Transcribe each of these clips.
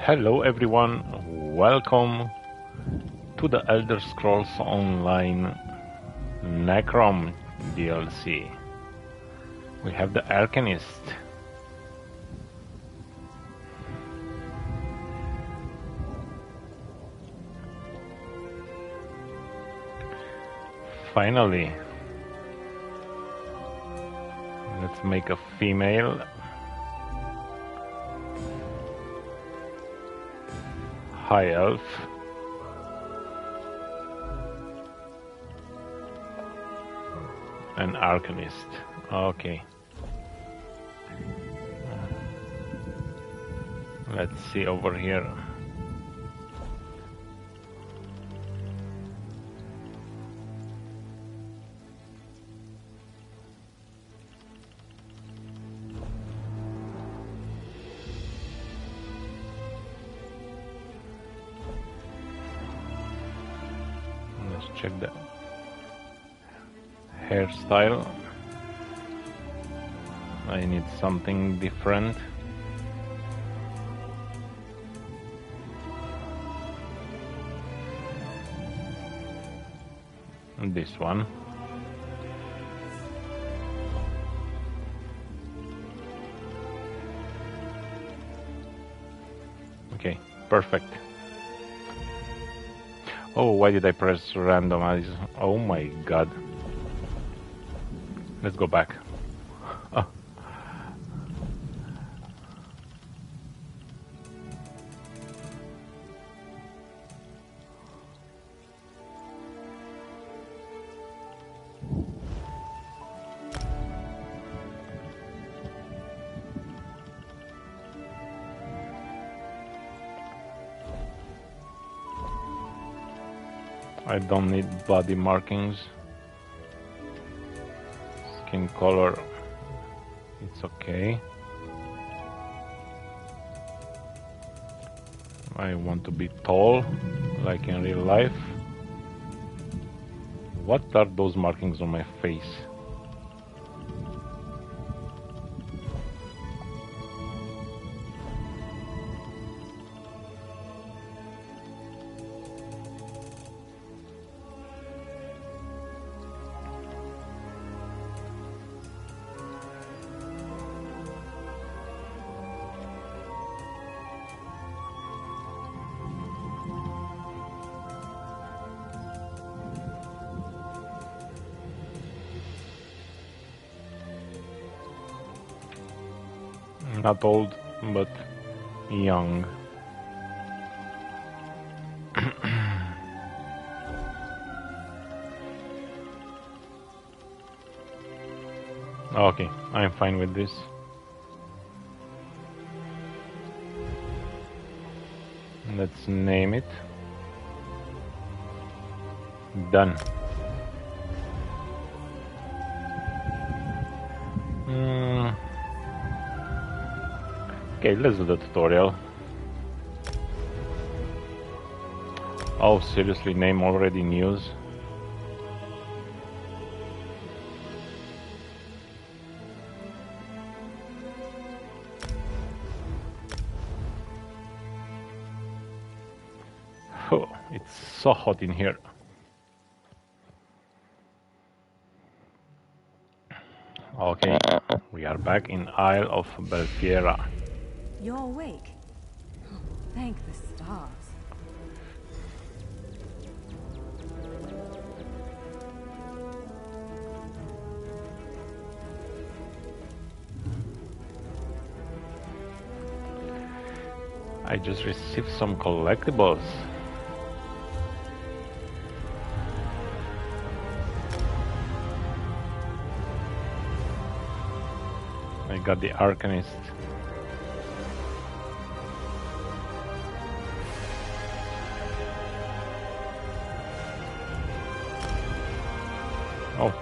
Hello everyone, welcome to the Elder Scrolls Online NECROM DLC. We have the Arcanist. Finally, let's make a female. High Elf. An Arcanist. Okay. Let's see over here. Let's check the hairstyle. I need something different. And this one. Okay, perfect. Oh, why did I press randomize? Oh my god. Let's go back. Oh. I don't need body markings. Skin color, it's okay. I want to be tall, like in real life. What are those markings on my face? Not old, but young. Okay, I'm fine with this. Let's name it. Done. Okay, let's do the tutorial. Oh, seriously, name already news? Oh, it's so hot in here. Okay, we are back in Isle of Belfiera. You're awake. Oh, thank the stars. I just received some collectibles. I got the Arcanist. Oh,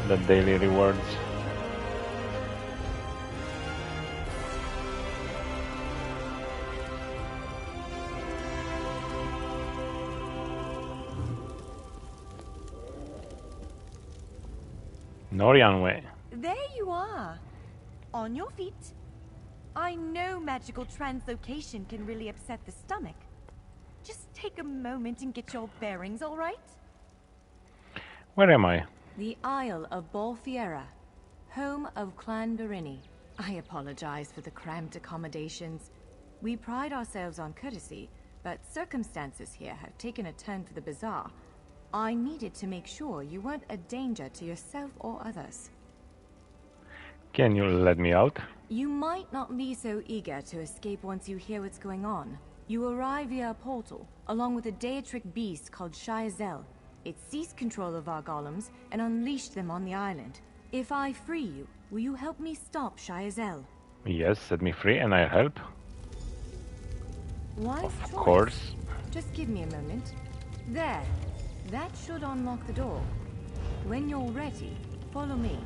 the daily rewards. Norianwe. There you are. On your feet. I know magical translocation can really upset the stomach. Just take a moment and get your bearings, all right? Where am I? The Isle of Bolfiera, home of Clan Berini. I apologize for the cramped accommodations. We pride ourselves on courtesy, but circumstances here have taken a turn for the bizarre. I needed to make sure you weren't a danger to yourself or others. Can you let me out? You might not be so eager to escape once you hear what's going on. You arrive via a portal, along with a Daetric beast called Shayazel. It seized control of our golems and unleashed them on the island. If I free you, will you help me stop Shayazel? Yes, set me free and I'll help. Wise Of choice. course. Just give me a moment. There. That should unlock the door. When you're ready, follow me.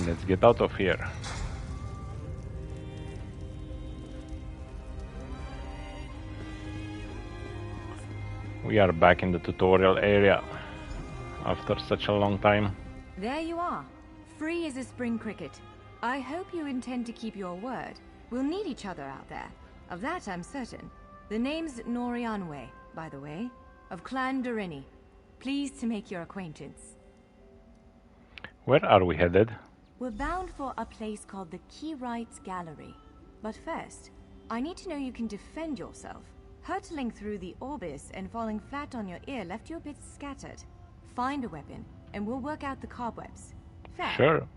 Let's get out of here. We are back in the tutorial area after such a long time. There you are. Free as a spring cricket. I hope you intend to keep your word. We'll need each other out there. Of that I'm certain. The name's Norianwe, by the way, of Clan Berini. Pleased to make your acquaintance. Where are we headed? We're bound for a place called the Keyrights Gallery. But first, I need to know you can defend yourself. Hurtling through the Orbis and falling flat on your ear left you a bit scattered. Find a weapon, and we'll work out the cobwebs. Fair? Sure.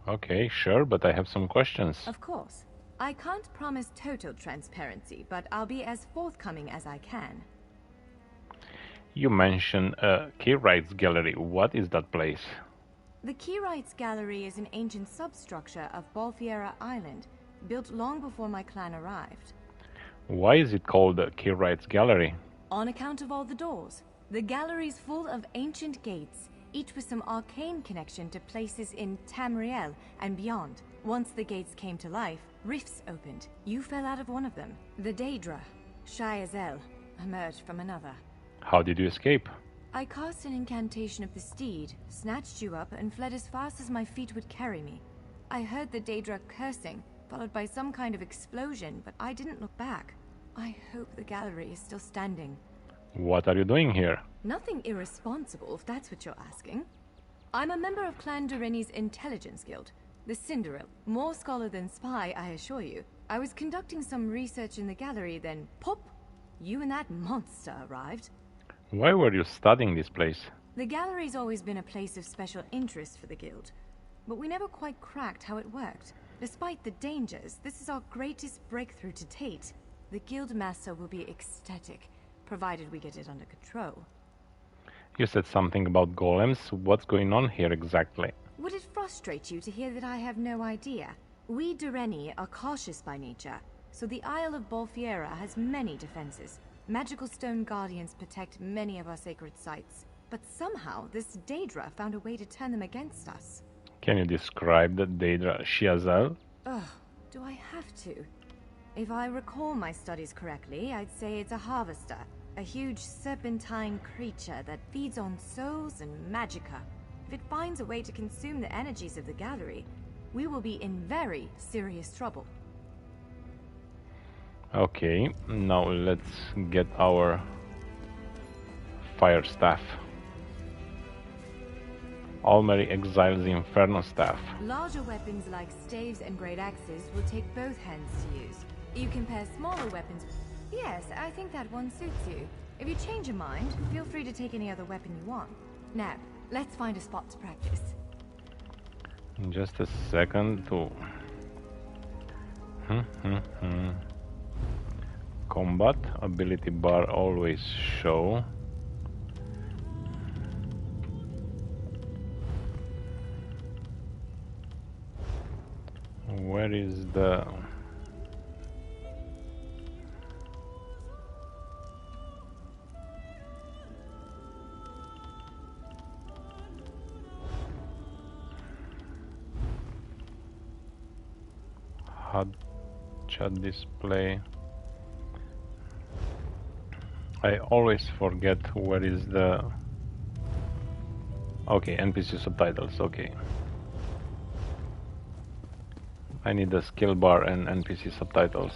Okay, sure, but I have some questions. Of course. I can't promise total transparency, but I'll be as forthcoming as I can. You mentioned a Keyrights Gallery. What is that place? The Keyrights Gallery is an ancient substructure of Bolfiera Island, built long before my clan arrived. Why is it called the Keyrights Gallery? On account of all the doors. The gallery's full of ancient gates, each with some arcane connection to places in Tamriel and beyond. Once the gates came to life, rifts opened. You fell out of one of them. The Daedra, Shayazel, emerged from another. How did you escape? I cast an incantation of the steed, snatched you up, and fled as fast as my feet would carry me. I heard the Daedra cursing, followed by some kind of explosion, but I didn't look back. I hope the gallery is still standing. What are you doing here? Nothing irresponsible, if that's what you're asking. I'm a member of Clan Doreni's Intelligence Guild, the Cinderell. More scholar than spy, I assure you. I was conducting some research in the gallery, then pop! You and that monster arrived. Why were you studying this place? The gallery's always been a place of special interest for the guild, but we never quite cracked how it worked. Despite the dangers, this is our greatest breakthrough to date. The guild master will be ecstatic, provided we get it under control. You said something about golems. What's going on here exactly? Would it frustrate you to hear that I have no idea? We Doreni are cautious by nature, so the Isle of Bolfiera has many defenses. Magical stone guardians protect many of our sacred sites, but somehow this Daedra found a way to turn them against us. Can you describe the Daedra Shayazel? Ugh, do I have to? If I recall my studies correctly, I'd say it's a harvester, a huge serpentine creature that feeds on souls and magicka. If it finds a way to consume the energies of the gallery, we will be in very serious trouble. Okay, now let's get our fire staff. Almeri exiles the Inferno staff. Larger weapons like staves and great axes will take both hands to use. You can pair smaller weapons. Yes, I think that one suits you. If you change your mind, feel free to take any other weapon you want. Now, let's find a spot to practice. Just a second to... Combat ability bar always show. Where is the... HUD chat display? I always forget where is the... Okay, NPC subtitles, okay. I need a skill bar and NPC subtitles.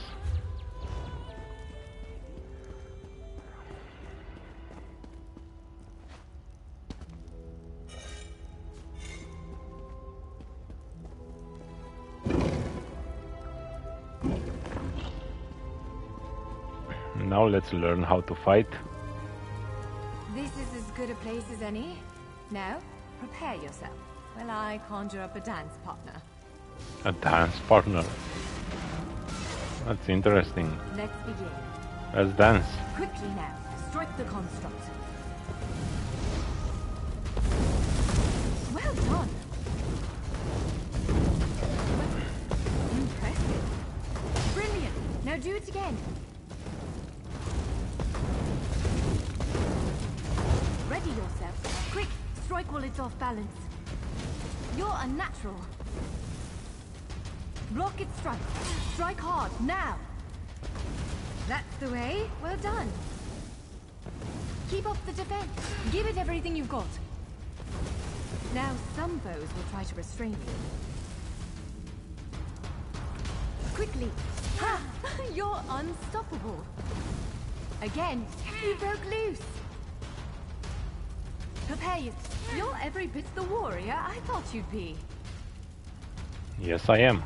Now let's learn how to fight. This is as good a place as any. Now, prepare yourself while I conjure up a dance partner. A dance partner. That's interesting. Let's begin. Let's dance. Quickly now, strike the construct. Well done. Impressive. Brilliant. Now do it again. Ready yourself. Quick, strike while it's off balance. You're unnatural. Block its strike. Strike hard, now. That's the way. Well done. Keep up the defense. Give it everything you've got. Now some foes will try to restrain you. Quickly. Ha! You're unstoppable. Again, you broke loose. Prepare you. You're every bit the warrior I thought you'd be. Yes, I am.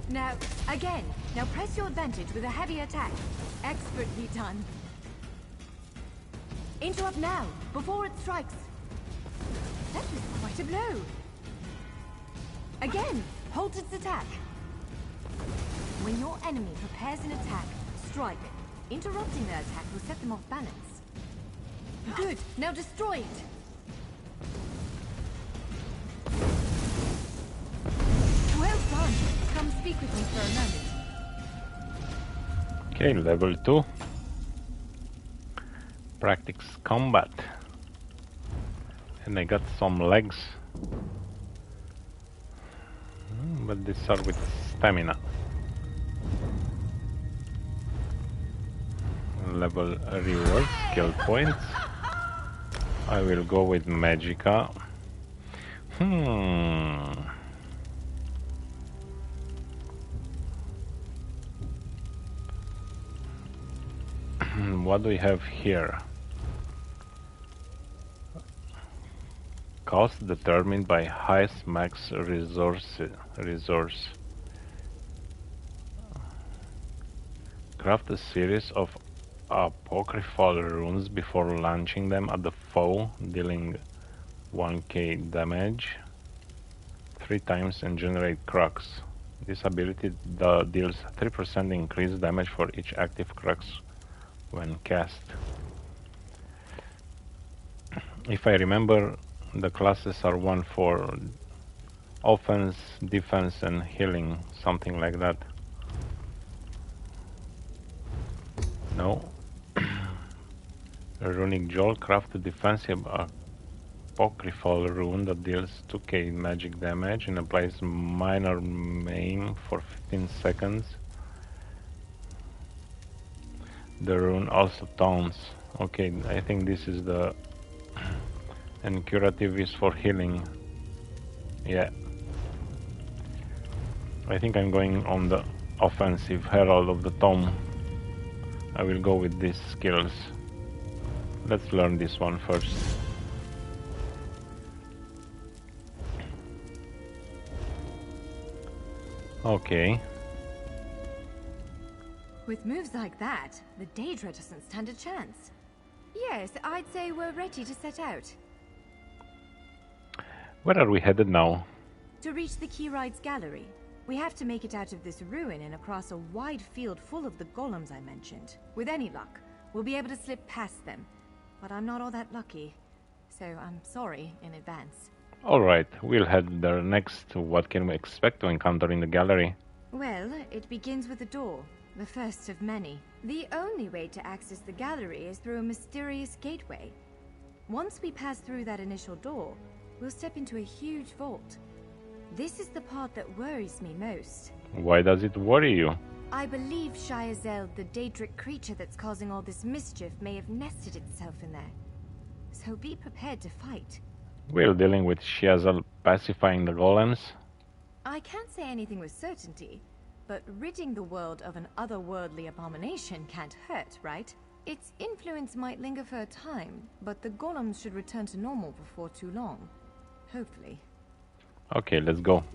Now, again. Now press your advantage with a heavy attack. Expertly done. Interrupt now, before it strikes. That was quite a blow. Again, halt its attack. When your enemy prepares an attack, strike. Interrupting their attack will set them off balance. Good, now destroy it. Well done. Come speak with me for a moment. Okay, level 2. Practice combat. And I got some legs. But these are with stamina. Level reward, skill points. I will go with Magica. What do we have here? Cost determined by highest max resource. Craft a series of apocryphal runes before launching them at the foe, dealing 1k damage 3 times and generate crux. This ability deals 3% increased damage for each active crux when cast. If I remember, the classes are one for offense, defense and healing, something like that. No. A runic jolt, craft a defensive apocryphal rune that deals 2k magic damage and applies minor maim for 15 seconds. The rune also taunts. Okay, I think this is the... and curative is for healing. Yeah. I think I'm going on the offensive, Herald of the Tomb. I will go with these skills. Let's learn this one first. Okay. With moves like that, the Daedra doesn't stand a chance. Yes, I'd say we're ready to set out. Where are we headed now? To reach the Keyride's gallery, we have to make it out of this ruin and across a wide field full of the golems I mentioned. With any luck, we'll be able to slip past them. But I'm not all that lucky, so I'm sorry in advance. Alright, we'll head there next. What can we expect to encounter in the gallery? Well, it begins with a door, the first of many. The only way to access the gallery is through a mysterious gateway. Once we pass through that initial door, we'll step into a huge vault. This is the part that worries me most. Why does it worry you? I believe Shiazel, the Daedric creature that's causing all this mischief, may have nested itself in there. So be prepared to fight. We're dealing with Shiazel pacifying the golems. I can't say anything with certainty, but ridding the world of an otherworldly abomination can't hurt, right? Its influence might linger for a time, but the golems should return to normal before too long. Hopefully. Okay, let's go.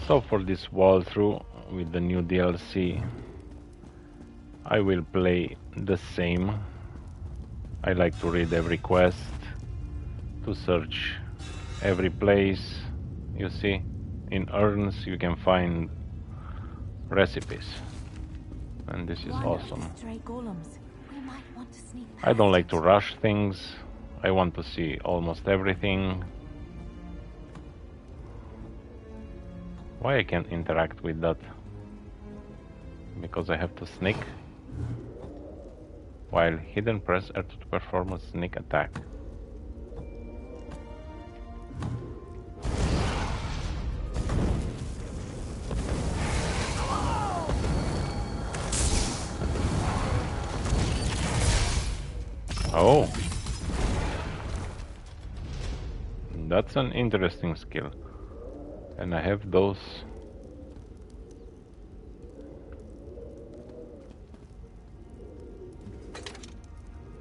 So for this walkthrough with the new DLC, I will play the same. I like to read every quest, to search every place. You see, in urns you can find recipes, and this is awesome. Stray golems. We might want to sneak I don't like to rush things. I want to see almost everything. Why I can't interact with that? Because I have to sneak. While hidden, press R to perform a sneak attack. Oh, that's an interesting skill, and I have those.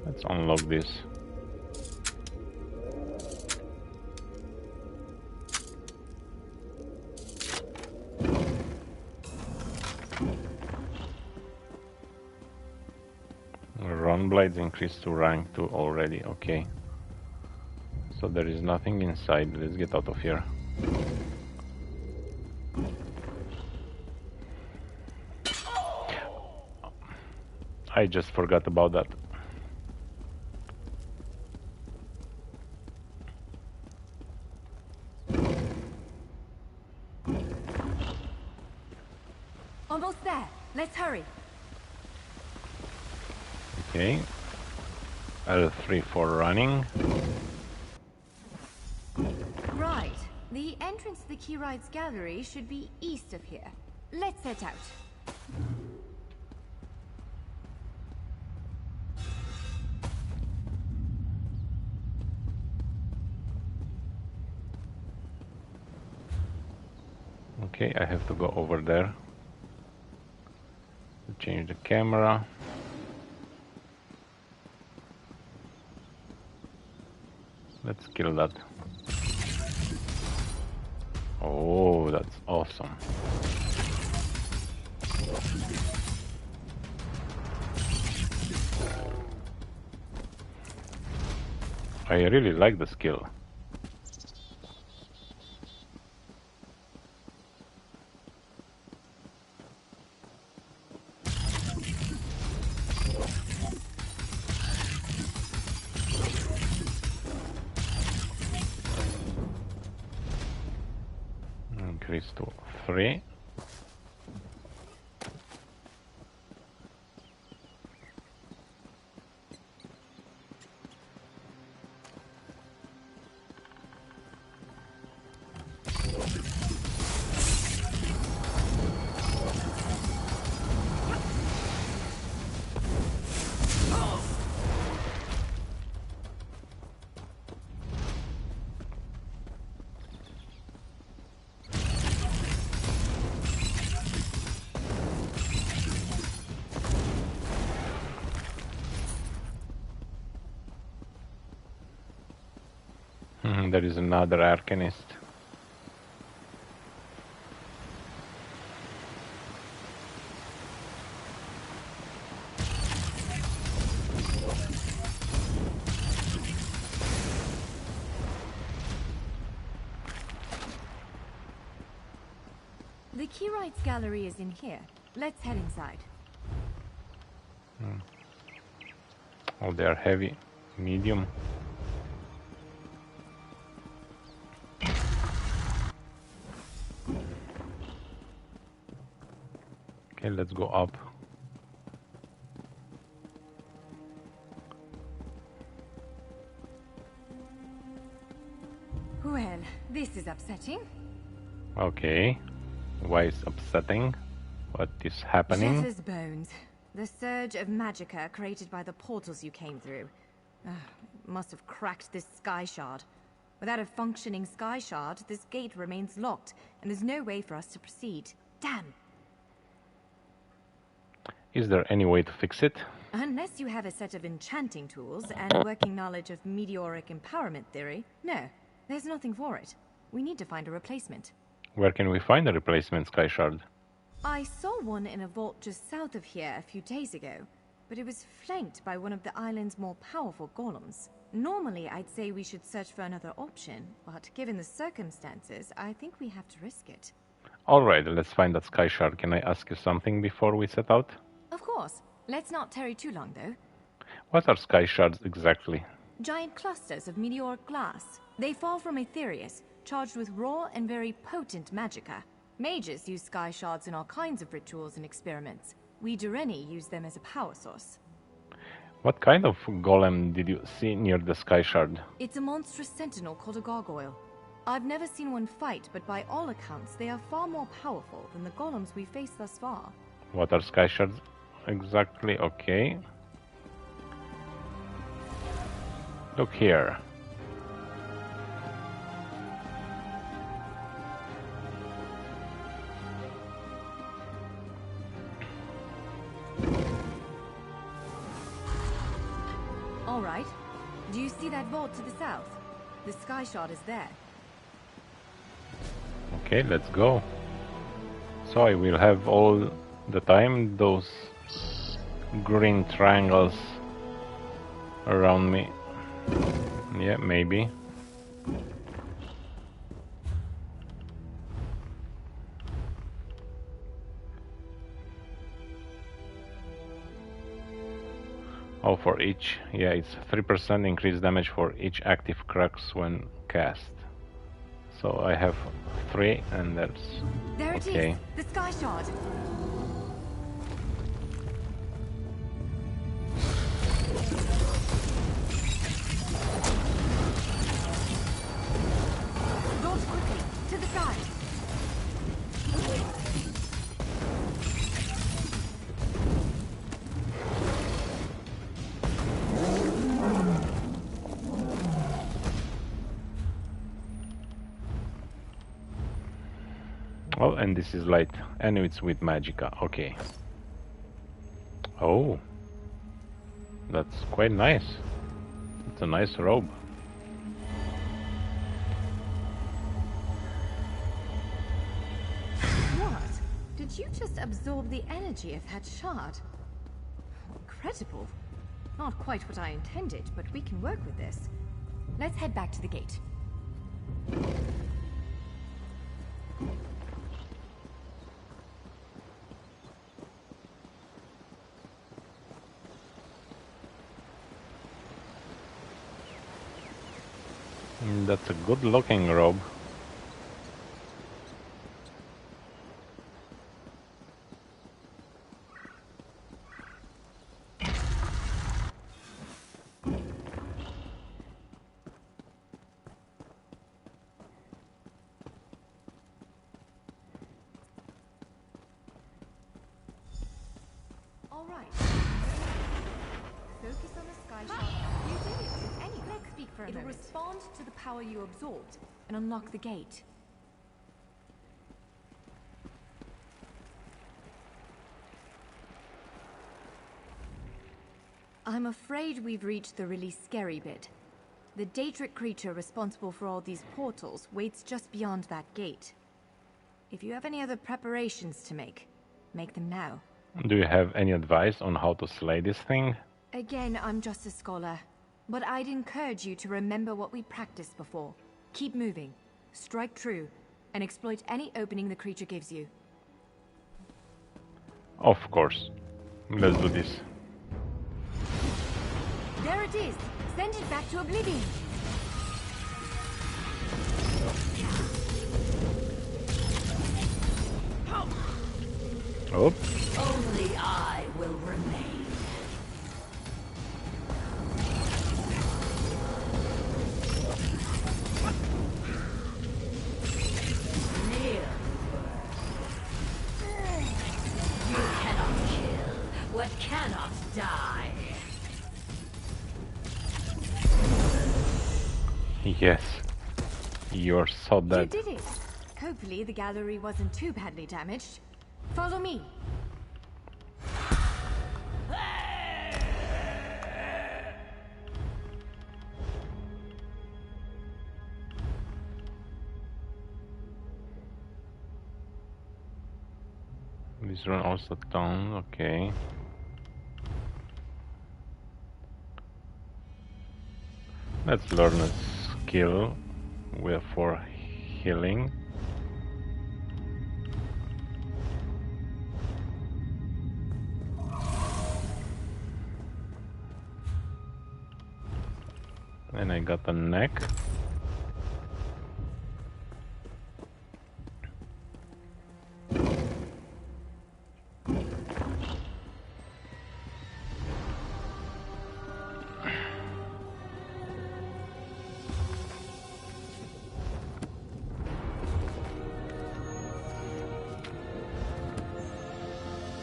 Let's unlock this. Run blades increased to rank 2 already, okay. So there is nothing inside, let's get out of here. I just forgot about that. Almost there. Let's hurry. Okay. L3 for running. Right. The entrance to the Keyride's gallery should be east of here. Let's set out. Okay, I have to go over there to change the camera. Let's kill that. Oh, that's awesome. I really like the skill. Increase to 3. There is another Arcanist. The Keyride's gallery is in here. Let's head inside. Oh, they are heavy. Medium. Okay, let's go up. Well, this is upsetting. Okay. Why is upsetting? What is happening? Jetter's bones. The surge of magicka created by the portals you came through. Must have cracked this sky shard. Without a functioning sky shard, this gate remains locked, and there's no way for us to proceed. Damn! Is there any way to fix it? Unless you have a set of enchanting tools and working knowledge of meteoric empowerment theory, no, there's nothing for it. We need to find a replacement. Where can we find a replacement sky shard? I saw one in a vault just south of here a few days ago, but it was flanked by one of the island's more powerful golems. Normally, I'd say we should search for another option, but given the circumstances, I think we have to risk it. Alright, let's find that sky shard. Can I ask you something before we set out? Of course. Let's not tarry too long, though. What are sky shards exactly? Giant clusters of meteoric glass. They fall from Aetherius, charged with raw and very potent magicka. Mages use sky shards in all kinds of rituals and experiments. We Dureni use them as a power source. What kind of golem did you see near the sky shard? It's a monstrous sentinel called a gargoyle. I've never seen one fight, but by all accounts, they are far more powerful than the golems we've faced thus far. What are sky shards exactly? Okay. Look here. All right. Do you see that vault to the south? The sky shard is there. Okay, let's go. So I will have all the time those green triangles around me. Yeah, maybe. Oh, for each, yeah, it's 3% increased damage for each active crux when cast. So I have 3, and that's There it okay. is, the sky shard. Launch quickly, to the side. Oh, and this is light, and it's with magicka. Okay. Oh, that's quite nice. It's a nice robe. What? Did you just absorb the energy of that shard? Incredible. Not quite what I intended, but we can work with this. Let's head back to the gate. That's a good looking robe. All right. Focus on the sky shard. You did it. Let's speak for a moment. It'll respond to the power you absorbed and unlock the gate. I'm afraid we've reached the really scary bit. The Daedric creature responsible for all these portals waits just beyond that gate. If you have any other preparations to make them now. Do you have any advice on how to slay this thing? Again, I'm just a scholar. But I'd encourage you to remember what we practiced before. Keep moving, strike true, and exploit any opening the creature gives you. Of course. Let's do this. There it is! Send it back to oblivion! Oops. Only I will remain. You cannot kill what cannot die. Yes. You're so You dead. did it! Hopefully the gallery wasn't too badly damaged. Follow me. This run also down, okay. Let's learn a skill for healing. And I got a neck.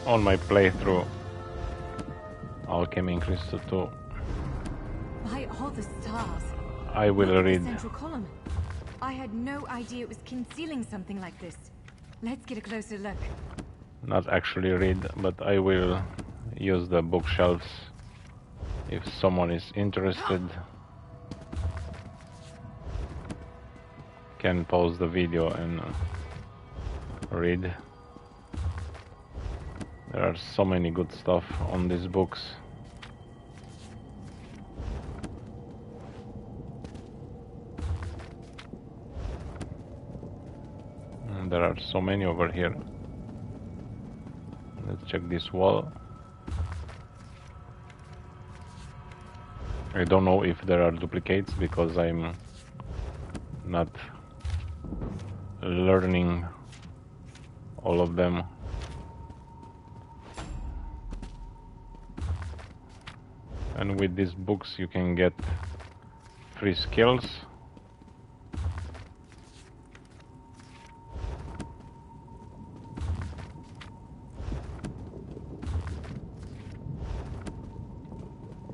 On my playthrough, Alchemy increased to 2. By all the stars. I will Look at the read. central column. I had no idea it was concealing something like this. Let's get a closer look. Not actually read, but I will use the bookshelves if someone is interested. Can pause the video and read. There are so many good stuff on these books. And there are so many over here. Let's check this wall. I don't know if there are duplicates because I'm not learning all of them. And with these books you can get free skills.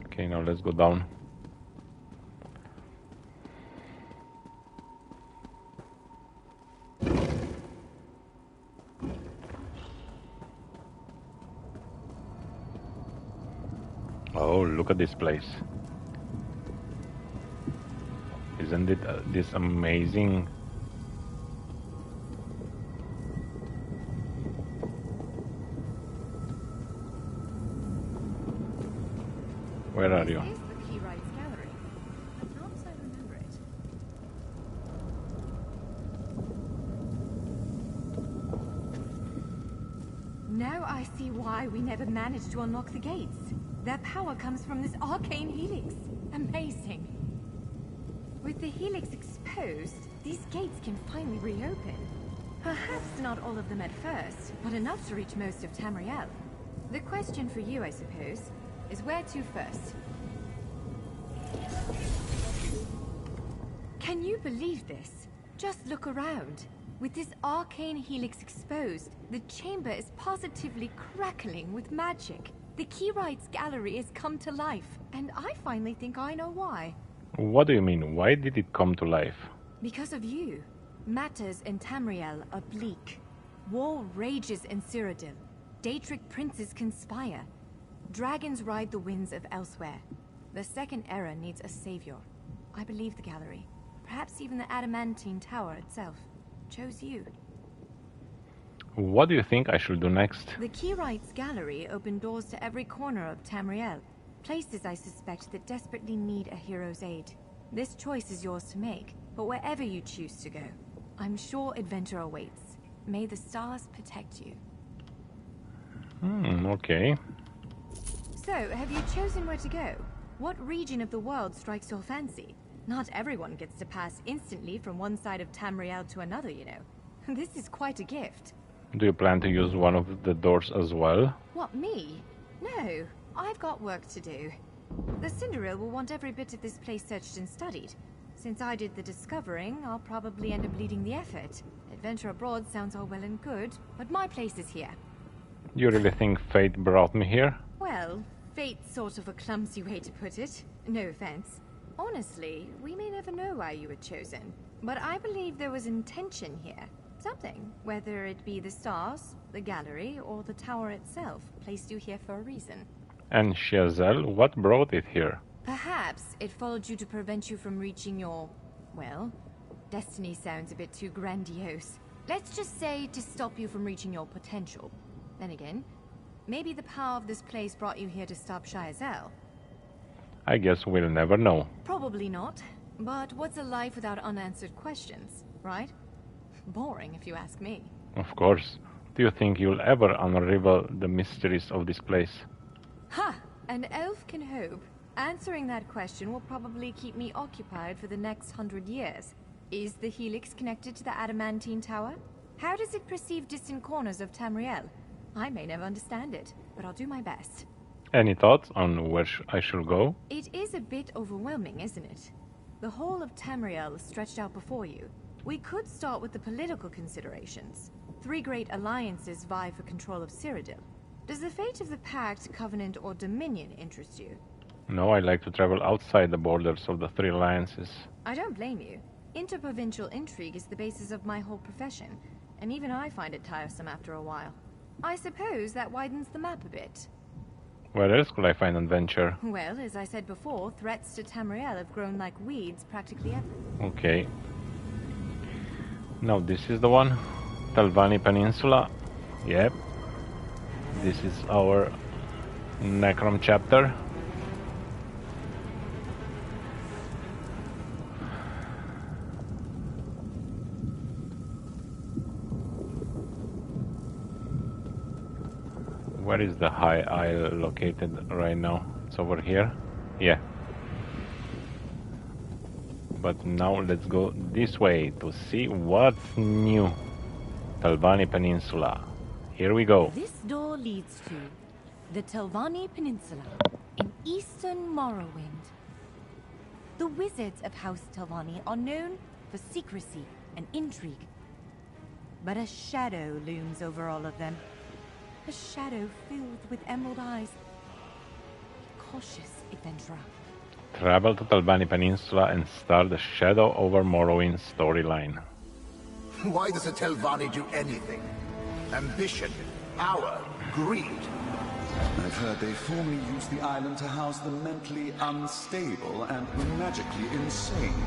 Okay, now let's go down. Oh, look at this place. Isn't it this amazing? Where are you? This is the Key Rights Gallery. I can't so remember it. Now I see why we never managed to unlock the gates. Their power comes from this arcane helix. Amazing. With the helix exposed, these gates can finally reopen. Perhaps not all of them at first, but enough to reach most of Tamriel. The question for you, I suppose, is where to first? Can you believe this? Just look around. With this arcane helix exposed, the chamber is positively crackling with magic. The Key Rights Gallery has come to life, and I finally think I know why. What do you mean? Why did it come to life? Because of you. Matters in Tamriel are bleak. War rages in Cyrodiil. Daedric princes conspire. Dragons ride the winds of elsewhere. The Second Era needs a savior. I believe the gallery, perhaps even the Adamantine Tower itself, chose you. What do you think I should do next? The Key Rights Gallery opened doors to every corner of Tamriel. Places I suspect that desperately need a hero's aid. This choice is yours to make, but wherever you choose to go, I'm sure adventure awaits. May the stars protect you. Okay. So, have you chosen where to go? What region of the world strikes your fancy? Not everyone gets to pass instantly from one side of Tamriel to another, you know. This is quite a gift. Do you plan to use one of the doors as well? What, me? No, I've got work to do. The Cinderil will want every bit of this place searched and studied. Since I did the discovering, I'll probably end up leading the effort. Adventure abroad sounds all well and good, but my place is here. You really think fate brought me here? Well, fate's sort of a clumsy way to put it. No offense. Honestly, we may never know why you were chosen, but I believe there was intention here. Something, whether it be the stars, the gallery, or the tower itself, placed you here for a reason. And Shazel, what brought it here? Perhaps it followed you to prevent you from reaching your... well, destiny sounds a bit too grandiose. Let's just say to stop you from reaching your potential. Then again, maybe the power of this place brought you here to stop Shazel. I guess we'll never know. Probably not. But what's a life without unanswered questions, right? Boring, if you ask me. Of course. Do you think you'll ever unravel the mysteries of this place? Ha! An elf can hope. Answering that question will probably keep me occupied for the next 100 years. Is the Helix connected to the Adamantine Tower? How does it perceive distant corners of Tamriel? I may never understand it, but I'll do my best. Any thoughts on where I should go? It is a bit overwhelming, isn't it? The whole of Tamriel is stretched out before you. We could start with the political considerations. 3 great alliances vie for control of Cyrodiil. Does the fate of the Pact, Covenant, or Dominion interest you? No, I like to travel outside the borders of the 3 alliances. I don't blame you. Interprovincial intrigue is the basis of my whole profession, and even I find it tiresome after a while. I suppose that widens the map a bit. Where else could I find adventure? Well, as I said before, threats to Tamriel have grown like weeds practically ever. Okay. Now this is the one. Telvanni Peninsula. Yep. This is our NECROM chapter. Where is the High Isle located right now? It's over here? Yeah. But now let's go this way to see what's new. Telvanni Peninsula. Here we go. This door leads to the Telvanni Peninsula in eastern Morrowind. The wizards of House Telvanni are known for secrecy and intrigue. But a shadow looms over all of them. A shadow filled with emerald eyes. Be cautious, adventurer. Travel to Telvanni Peninsula and start the Shadow over Morrowind storyline. Why does a Telvanni do anything? Ambition, power, greed. I've heard they formerly used the island to house the mentally unstable and magically insane.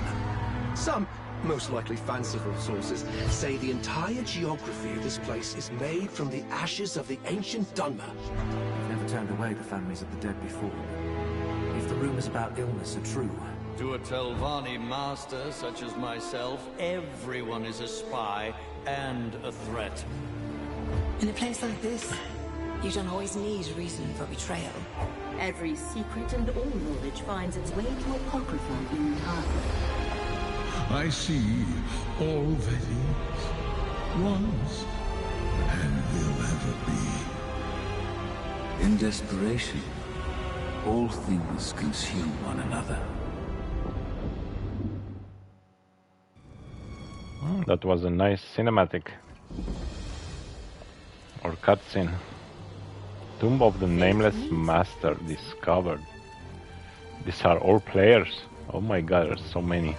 Some, most likely fanciful sources, say the entire geography of this place is made from the ashes of the ancient Dunmer. I've never turned away the families of the dead before. If the rumors about illness are true... To a Telvanni master such as myself, everyone is a spy and a threat. In a place like this, you don't always need reason for betrayal. Every secret and all knowledge finds its way to Apocrypha in time. I see all that is, was, and will ever be. In desperation, all things consume one another. That was a nice cinematic. Or cutscene. Tomb of the Nameless Master discovered. These are all players. Oh my god, there's so many.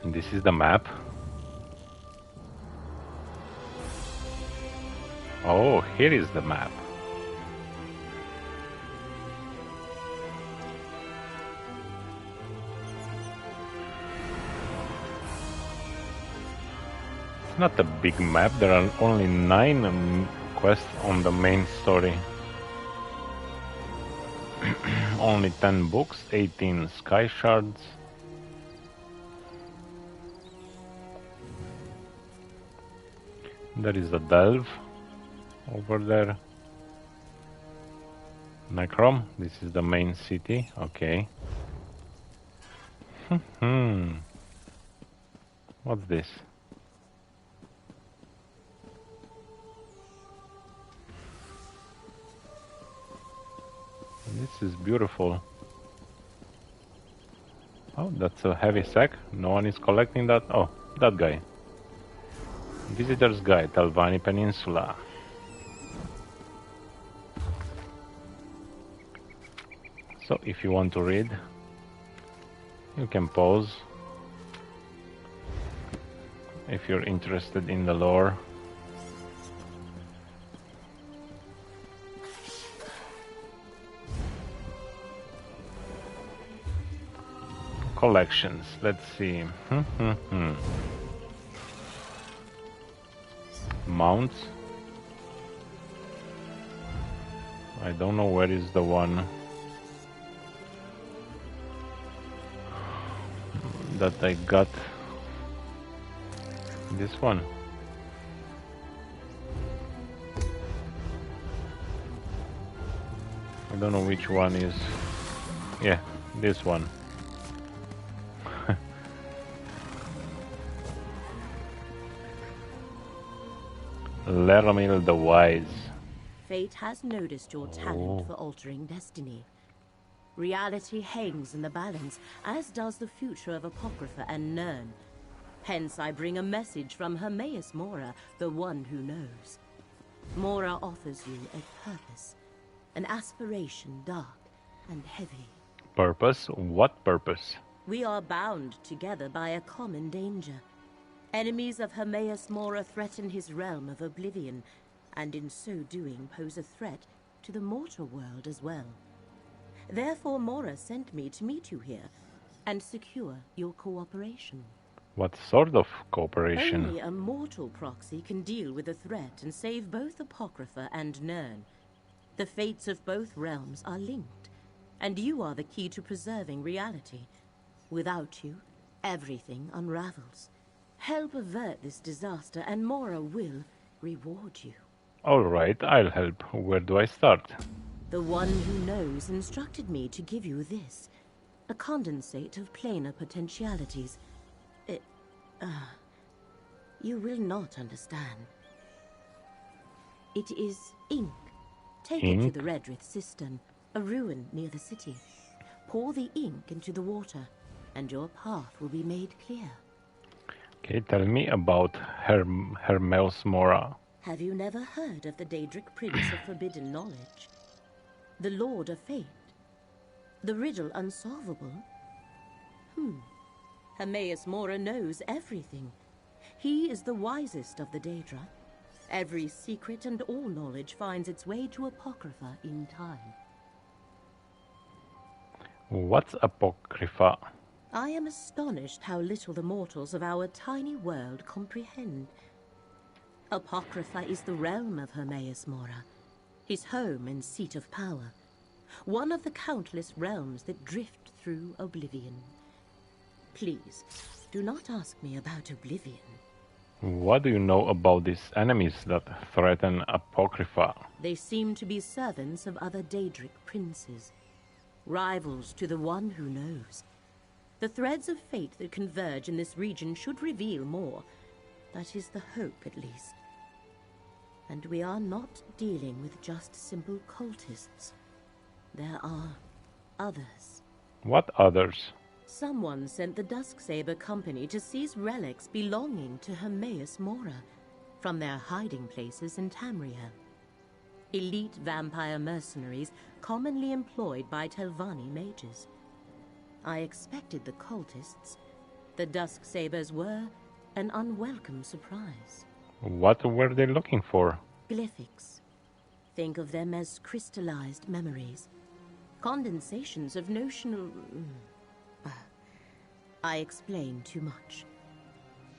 And this is the map. Oh, here is the map. It's not a big map, there are only 9 quests on the main story. Only 10 books, 18 sky shards. There is a delve over there. NECROM, this is the main city, okay. What's this? This is beautiful. Oh, that's a heavy sack. No one is collecting that. Oh, that guy. Visitor's Guide, Telvanni Peninsula. So if you want to read, you can pause. If you're interested in the lore. Collections, let's see. Mounts. I don't know where is the one that I got. This one. I don't know which one is. Yeah, this one. Laramil the Wise. Fate has noticed your talent for altering destiny. Reality hangs in the balance, as does the future of Apocrypha and Nern. Hence I bring a message from Hermaeus Mora, the one who knows. Mora offers you a purpose, an aspiration dark and heavy. Purpose? What purpose? We are bound together by a common danger. Enemies of Hermaeus Mora threaten his realm of oblivion, and in so doing pose a threat to the mortal world as well. Therefore Mora sent me to meet you here, and secure your cooperation. What sort of cooperation? Only a mortal proxy can deal with the threat and save both Apocrypha and Nern. The fates of both realms are linked, and you are the key to preserving reality. Without you, everything unravels. Help avert this disaster, and Mora will reward you. All right, I'll help. Where do I start? The one who knows instructed me to give you this, a condensate of planar potentialities. You will not understand. It is ink. Take it to the Redrith cistern, a ruin near the city. Pour the ink into the water, and your path will be made clear. Okay, tell me about Hermaeus Mora. Have you never heard of the Daedric Prince of Forbidden Knowledge? The Lord of Fate? The riddle unsolvable? Hermaeus Mora knows everything. He is the wisest of the Daedra. Every secret and all knowledge finds its way to Apocrypha in time. What's Apocrypha? I am astonished how little the mortals of our tiny world comprehend. Apocrypha is the realm of Hermaeus Mora, his home and seat of power, one of the countless realms that drift through oblivion. Please, do not ask me about oblivion. What do you know about these enemies that threaten Apocrypha? They seem to be servants of other Daedric princes, rivals to the one who knows. The threads of fate that converge in this region should reveal more. That is the hope, at least. And we are not dealing with just simple cultists. There are others. What others? Someone sent the Dusksaber Company to seize relics belonging to Hermaeus Mora from their hiding places in Tamriel. Elite vampire mercenaries commonly employed by Telvanni mages. I expected the cultists. The Dusksabers were an unwelcome surprise. What were they looking for? Glyphics. Think of them as crystallized memories. Condensations of notional... I explained too much.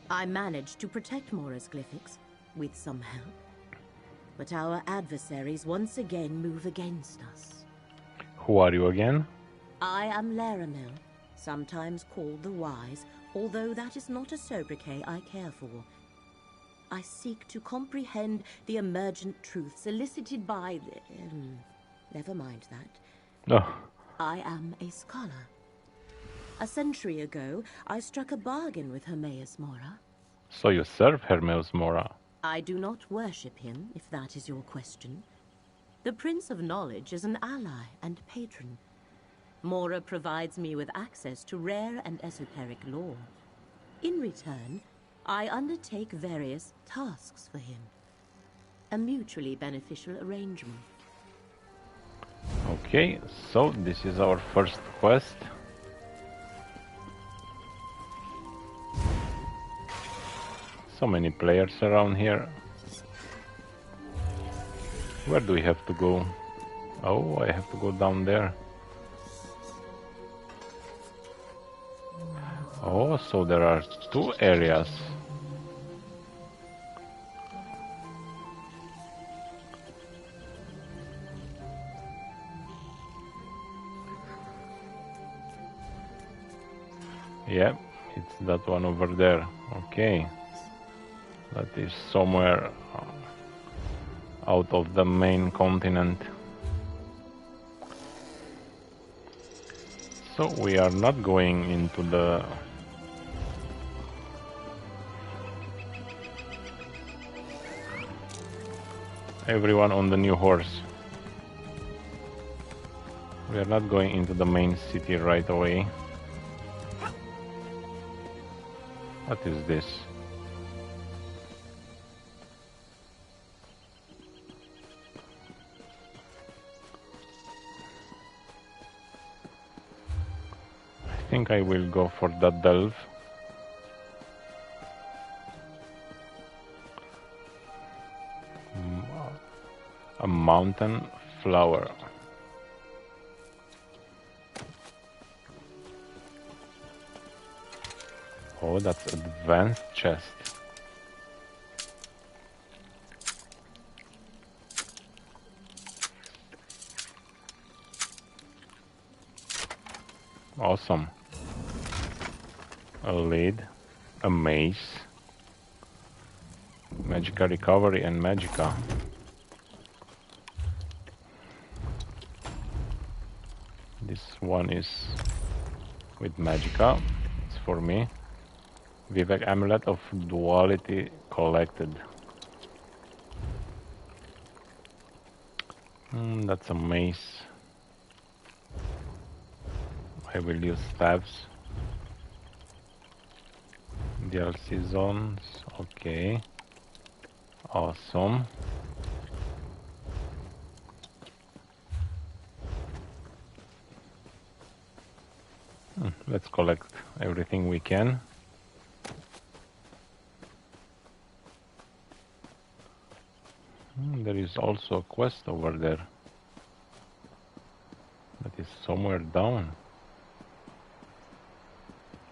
I managed to protect Mora's glyphics, with some help. But our adversaries once again move against us. Who are you again? I am Laramil, sometimes called the Wise, although that is not a sobriquet I care for. I seek to comprehend the emergent truths elicited by the... never mind that. Oh. I am a scholar. A century ago, I struck a bargain with Hermaeus Mora. So you serve Hermaeus Mora? I do not worship him, if that is your question. The Prince of Knowledge is an ally and patron. Mora provides me with access to rare and esoteric lore. In return, I undertake various tasks for him. A mutually beneficial arrangement. Okay, so this is our first quest. So many players around here. Where do we have to go? Oh, I have to go down there. Oh, so there are two areas. Yeah, it's that one over there. Okay. That is somewhere out of the main continent. So we are not going into the... Everyone on the new horse. We are not going into the main city right away. What is this? I think I will go for that delve. A mountain flower. Oh, that's advanced chest. Awesome. A lid, a mace, Magica recovery and Magica. This one is with Magica, it's for me. Vivek Amulet of Duality collected. That's a mace. I will use stabs. DLC zones, okay. Awesome. Let's collect everything we can. There is also a quest over there. That is somewhere down.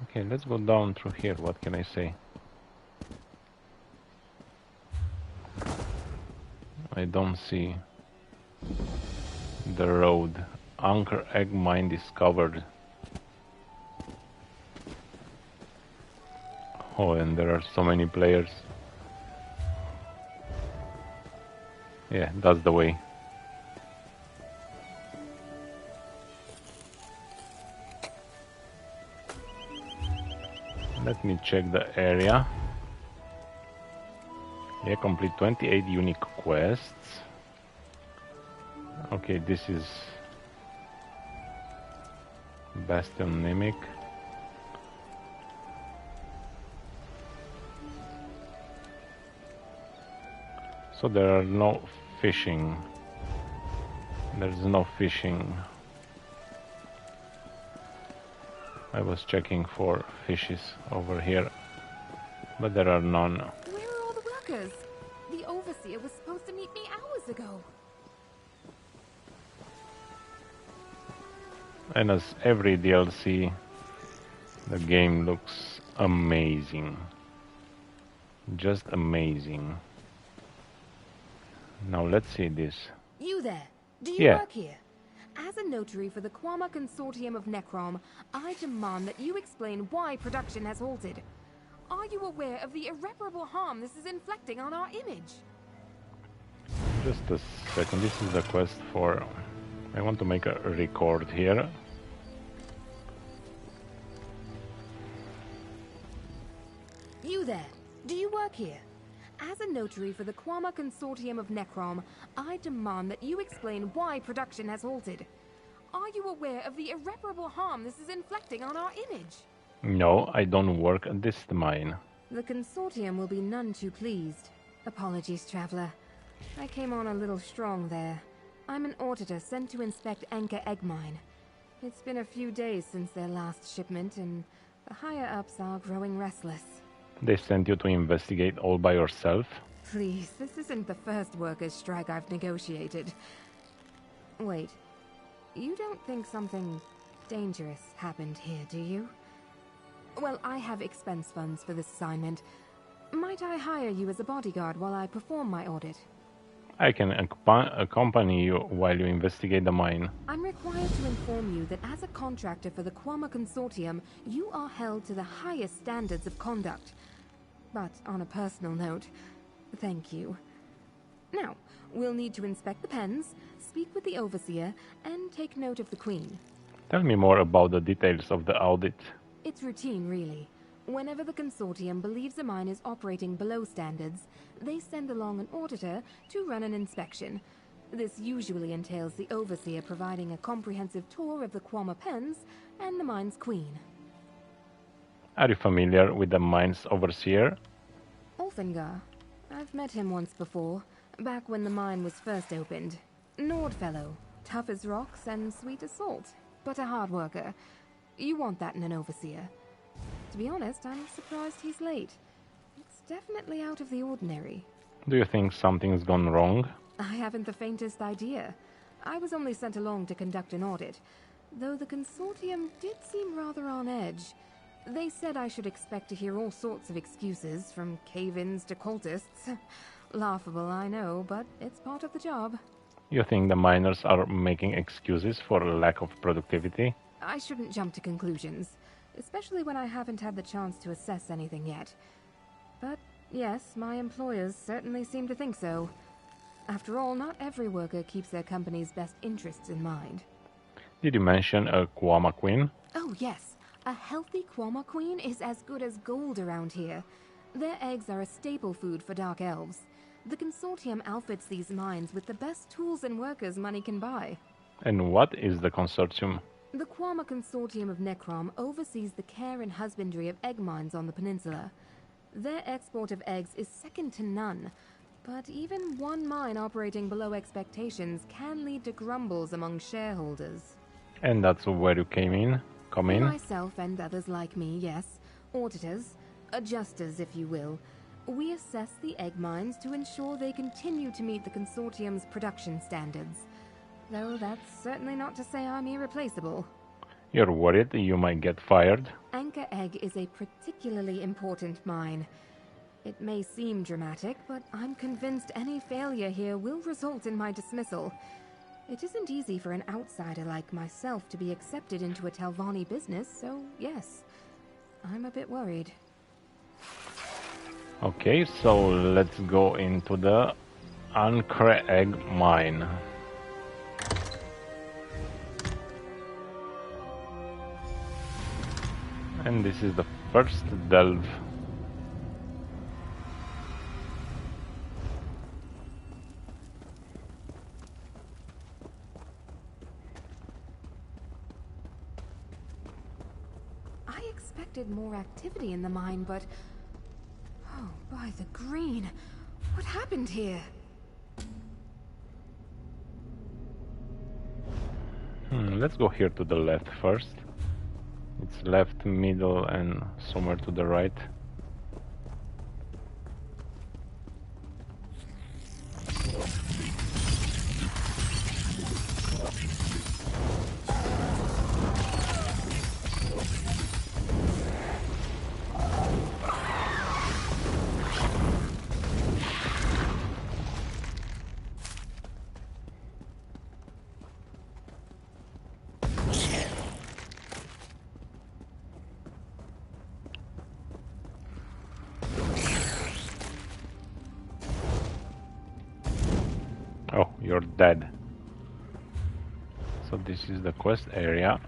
Okay, let's go down through here. What can I say? I don't see the road. Anchor egg mine discovered. Oh, and there are so many players. Yeah, that's the way. Let me check the area. Yeah, complete 28 unique quests. Okay, this is Bastion Mimic. So there are no fishing. There's no fishing. I was checking for fishes over here, but there are none. Where are all the workers? The overseer was supposed to meet me hours ago. And as every DLC, the game looks amazing. Just amazing. Now let's see this. You there? Do you work here? As a notary for the Quama Consortium of NECROM, I demand that you explain why production has halted. Are you aware of the irreparable harm this is inflicting on our image? Just a second, this is the quest for... I want to make a record here. You there? Do you work here? As a notary for the Quama Consortium of NECROM, I demand that you explain why production has halted. Are you aware of the irreparable harm this is inflicting on our image? No, I don't work at this mine. The Consortium will be none too pleased. Apologies, Traveler. I came on a little strong there. I'm an auditor sent to inspect Anchor Egg Mine. It's been a few days since their last shipment, and the higher-ups are growing restless. They sent you to investigate all by yourself? Please, this isn't the first workers' strike I've negotiated. Wait, you don't think something dangerous happened here, do you? Well, I have expense funds for this assignment. Might I hire you as a bodyguard while I perform my audit? I can accompany you while you investigate the mine. I'm required to inform you that as a contractor for the Quama Consortium, you are held to the highest standards of conduct. But on a personal note, thank you. Now, we'll need to inspect the pens, speak with the Overseer, and take note of the Queen. Tell me more about the details of the audit. It's routine, really. Whenever the Consortium believes a mine is operating below standards, they send along an auditor to run an inspection. This usually entails the Overseer providing a comprehensive tour of the Quama pens and the mine's Queen. Are you familiar with the mine's Overseer? Ulfengar. I've met him once before, back when the mine was first opened. Nord fellow, tough as rocks and sweet as salt, but a hard worker. You want that in an Overseer. To be honest, I'm surprised he's late. It's definitely out of the ordinary. Do you think something's gone wrong? I haven't the faintest idea. I was only sent along to conduct an audit, though the Consortium did seem rather on edge. They said I should expect to hear all sorts of excuses, from cave-ins to cultists. Laughable, I know, but it's part of the job. You think the miners are making excuses for lack of productivity? I shouldn't jump to conclusions, especially when I haven't had the chance to assess anything yet. But yes, my employers certainly seem to think so. After all, not every worker keeps their company's best interests in mind. Did you mention a Quama Queen? Oh yes, a healthy Quama Queen is as good as gold around here. Their eggs are a staple food for Dark Elves. The Consortium outfits these mines with the best tools and workers money can buy. And what is the Consortium? The Quama Consortium of NECROM oversees the care and husbandry of egg mines on the peninsula. Their export of eggs is second to none, but even one mine operating below expectations can lead to grumbles among shareholders. And that's where you come in? Myself and others like me, yes. Auditors, adjusters if you will. We assess the egg mines to ensure they continue to meet the Consortium's production standards. Though that's certainly not to say I'm irreplaceable. You're worried you might get fired? Anchor Egg is a particularly important mine. It may seem dramatic, but I'm convinced any failure here will result in my dismissal. It isn't easy for an outsider like myself to be accepted into a Telvanni business, so yes, I'm a bit worried. Okay, so let's go into the Anchor Egg Mine. And this is the first delve. I expected more activity in the mine, but... oh, by the green. What happened here? Let's go here to the left first. It's left, middle, and somewhere to the right. Oh, you're dead. So this is the quest area.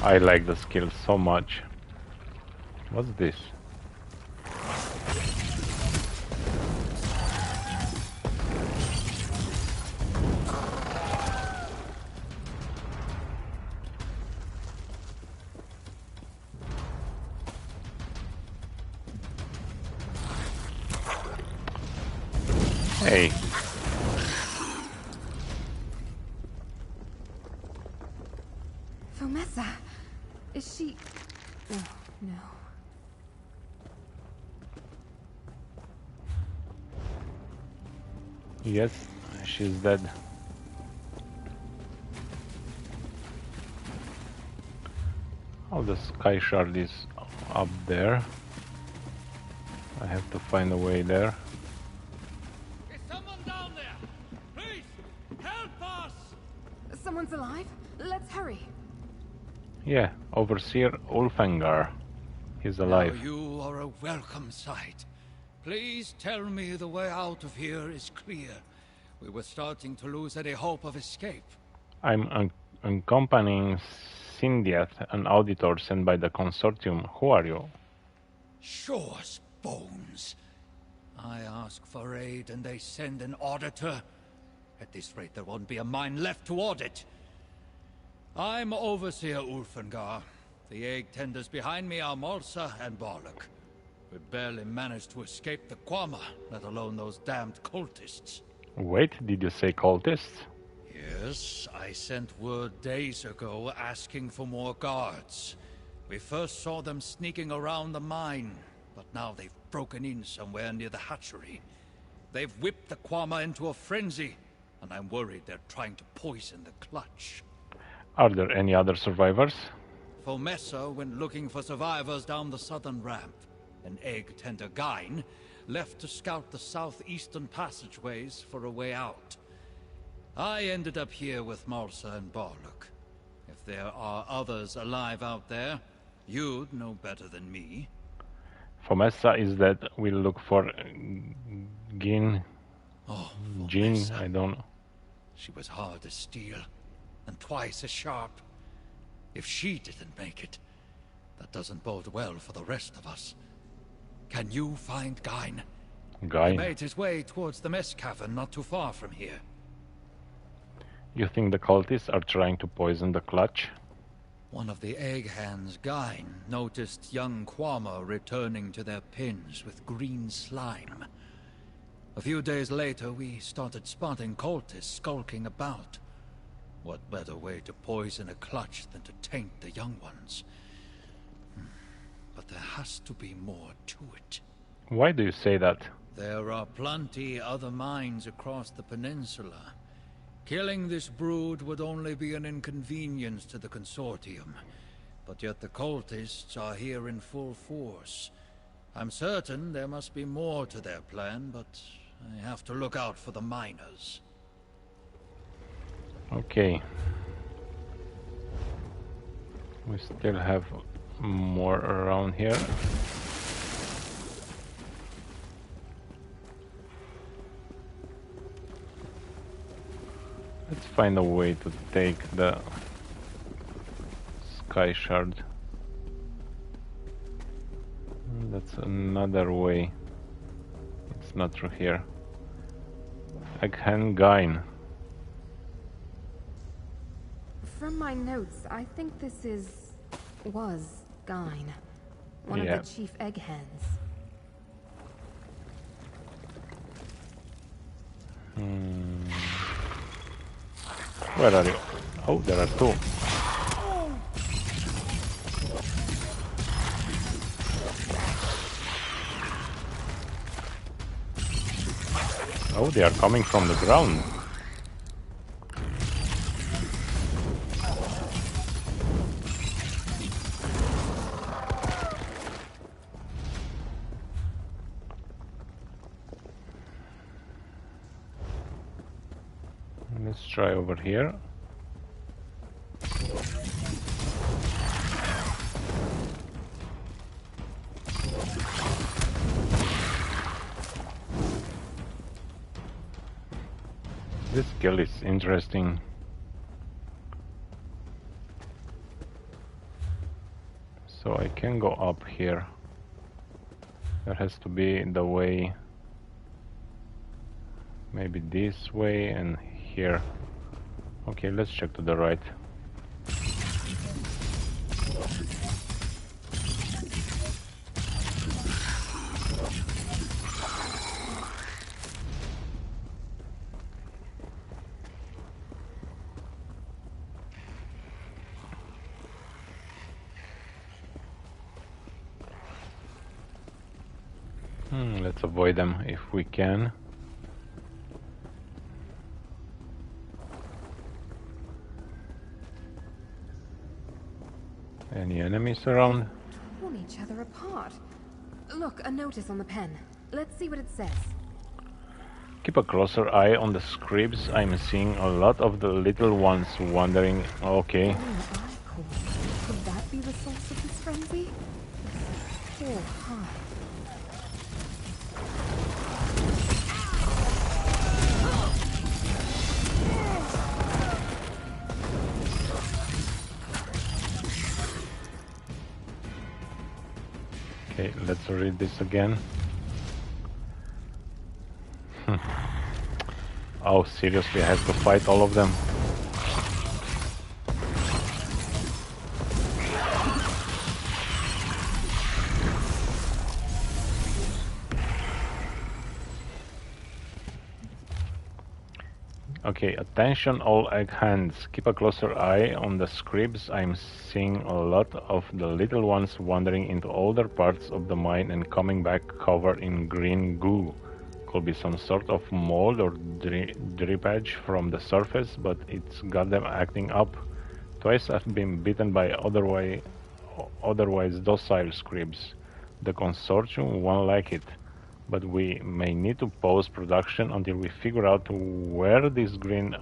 I like the skill so much. What's this? Hey. Fomessa, is she... Oh, no. Yes, she's dead. Oh, the sky shard is up there. I have to find a way there. Is someone down there? Please, help us! Someone's alive? Let's hurry. Yeah, Overseer Ulfengar. He's alive. Now you are a welcome sight. Please tell me the way out of here is clear. We were starting to lose any hope of escape. I'm accompanying Sindiath, an auditor sent by the consortium. Who are you? Sure as bones. I ask for aid and they send an auditor. At this rate, there won't be a mine left to audit. I'm Overseer Ulfengar. The egg tenders behind me are Malsa and Barlock. We barely managed to escape the Quama, let alone those damned cultists. Wait, did you say cultists? Yes, I sent word days ago asking for more guards. We first saw them sneaking around the mine, but now they've broken in somewhere near the hatchery. They've whipped the Quama into a frenzy, and I'm worried they're trying to poison the clutch. Are there any other survivors? Fomessa went looking for survivors down the southern ramp. An egg tender Gain left to scout the southeastern passageways for a way out. I ended up here with Malsa and Barlock. If there are others alive out there, you'd know better than me. Fomessa is dead. We'll look for Jean, I don't know. She was hard as steel, and twice as sharp. If she didn't make it, that doesn't bode well for the rest of us. Can you find Gain? He made his way towards the mess cavern not too far from here. You think the cultists are trying to poison the clutch? One of the egg hands, Gain, noticed young Quama returning to their pens with green slime. A few days later, we started spotting cultists skulking about. What better way to poison a clutch than to taint the young ones? But there has to be more to it. Why do you say that? There are plenty other mines across the peninsula. Killing this brood would only be an inconvenience to the consortium. But yet the cultists are here in full force. I'm certain there must be more to their plan, but I have to look out for the miners. Okay. We still have more around here. Let's find a way to take the sky shard. That's another way. It's not through here. Egghen Gain. From my notes, I think this was Gain, one of the chief egg hens. Where are you? Oh, there are two. Oh, they are coming from the ground. Let's try over here. This skill is interesting. So I can go up here. There has to be the way, maybe this way and here. Okay, let's check to the right. Let's avoid them if we can. Any enemies around? Torn each other apart. Look, a notice on the pen. Let's see what it says. Keep a closer eye on the scribs. I'm seeing a lot of the little ones wandering. Okay. Could that be the source of this frenzy? Poor heart. Okay, let's read this again. Oh, seriously, I have to fight all of them? Okay, attention all egg hands. Keep a closer eye on the scribs. I'm seeing a lot of the little ones wandering into older parts of the mine and coming back covered in green goo. Could be some sort of mold or drippage from the surface, but it's got them acting up. Twice I've been bitten by otherwise docile scribs. The consortium won't like it, but we may need to pause production until we figure out where this green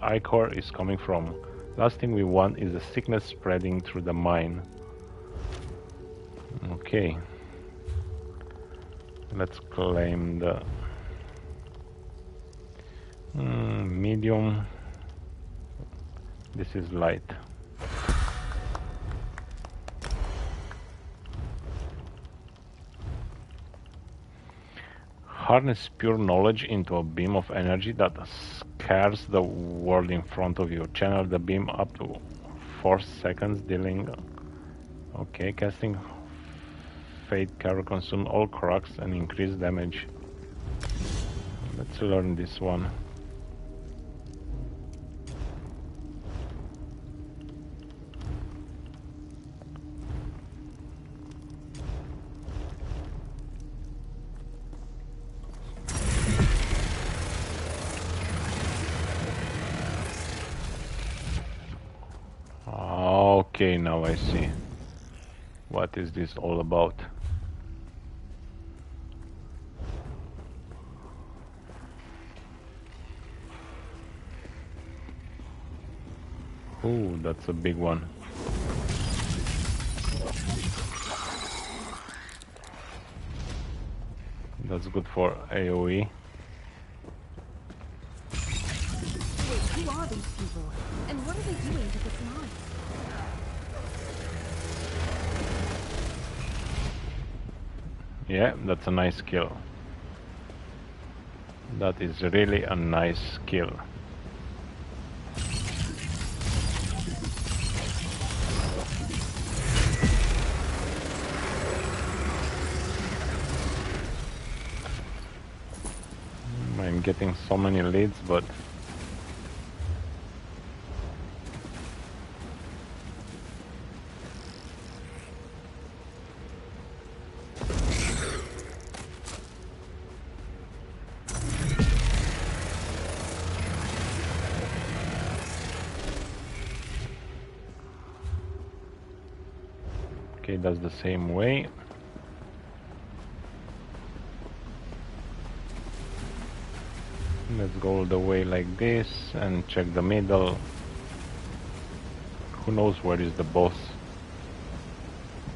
ichor is coming from. Last thing we want is the sickness spreading through the mine. Okay. Let's claim the medium. This is light. Harness pure knowledge into a beam of energy that scares the world in front of you. Channel the beam up to 4 seconds, dealing... Okay, casting Fate Carry consume all cracks and increase damage. Let's learn this one. Okay, now I see. What is this all about? Ooh, that's a big one. That's good for AoE. Wait, who are these people? And what are they doing to this mine? Yeah, that's a nice kill. That is really a nice kill. I'm getting so many leads, but okay, that's the same way. Let's go all the way like this and check the middle. Who knows where is the boss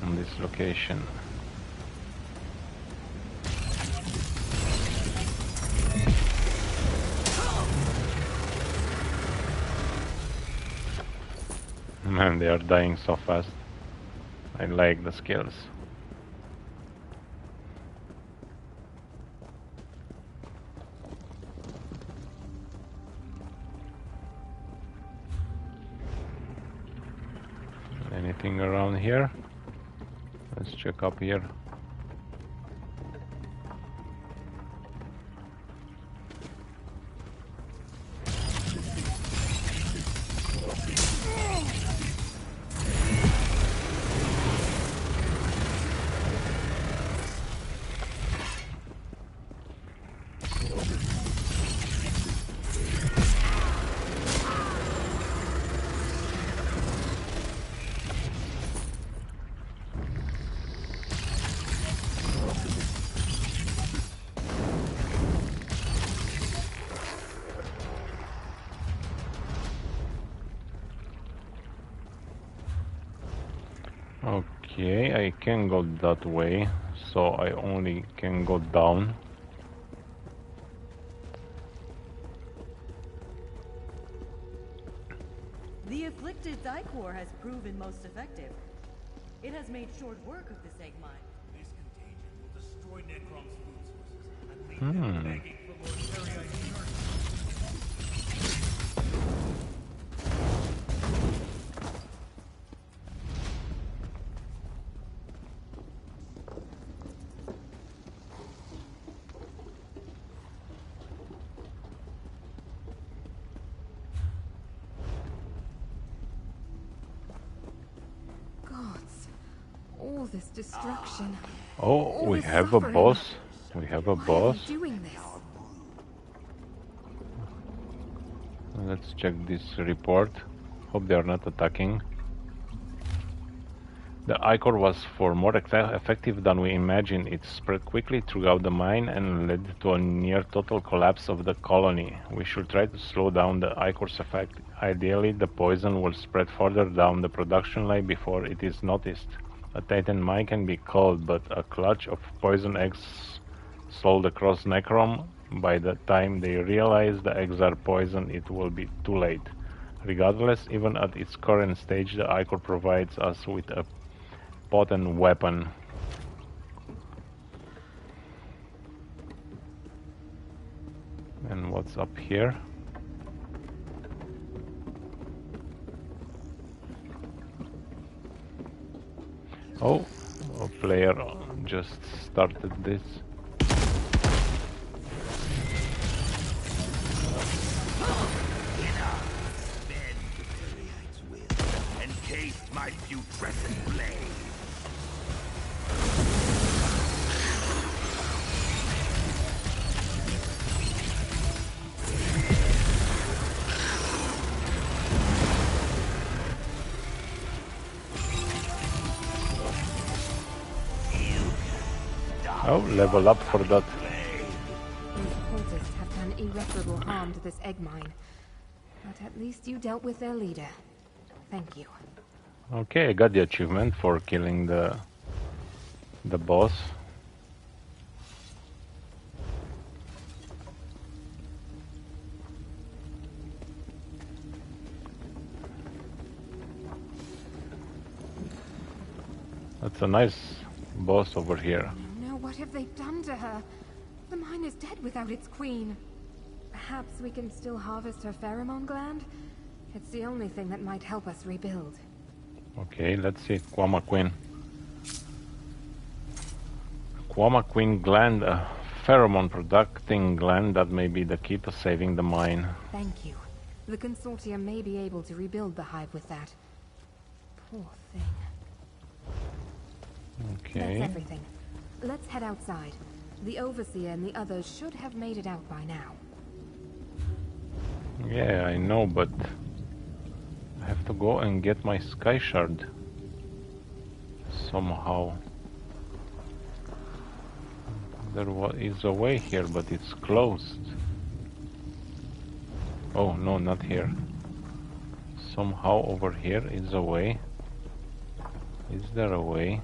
on this location? Man, they are dying so fast. I like the skills. Anything around here? Let's check up here. Okay, I can go that way, so I only can go down. The afflicted Dicor has proven most effective. It has made short work of this egg mine. This contagion will destroy Necrom's food sources and leave them begging for more Terryite All this destruction. Oh, we have a boss. We have a boss. Doing this? Let's check this report. Hope they are not attacking. The ichor was far more effective than we imagined. It spread quickly throughout the mine and led to a near total collapse of the colony. We should try to slow down the ichor's effect. Ideally, the poison will spread further down the production line before it is noticed. A Titan mine can be called, but a clutch of poison eggs sold across Necrom, by the time they realize the eggs are poison, it will be too late. Regardless, even at its current stage, the ichor provides us with a potent weapon. And what's up here? Oh, a player just started this. Encased my putrescent blade. Oh, level up for that. These cultists have done irreparable harm to this egg mine. But at least you dealt with their leader. Thank you. Okay, I got the achievement for killing the boss. That's a nice boss over here. No, what have they done to her? The mine is dead without its queen. Perhaps we can still harvest her pheromone gland? It's the only thing that might help us rebuild. Okay, let's see. Quama Queen. Quama Queen gland, a pheromone producing gland that may be the key to saving the mine. Thank you. The consortium may be able to rebuild the hive with that. Poor thing. Okay. That's everything. Let's head outside. The Overseer and the others should have made it out by now. Yeah, I know, but I have to go and get my sky shard somehow. There is a way here, but it's closed. Oh, no, not here. Somehow over here is a way. Is there a way?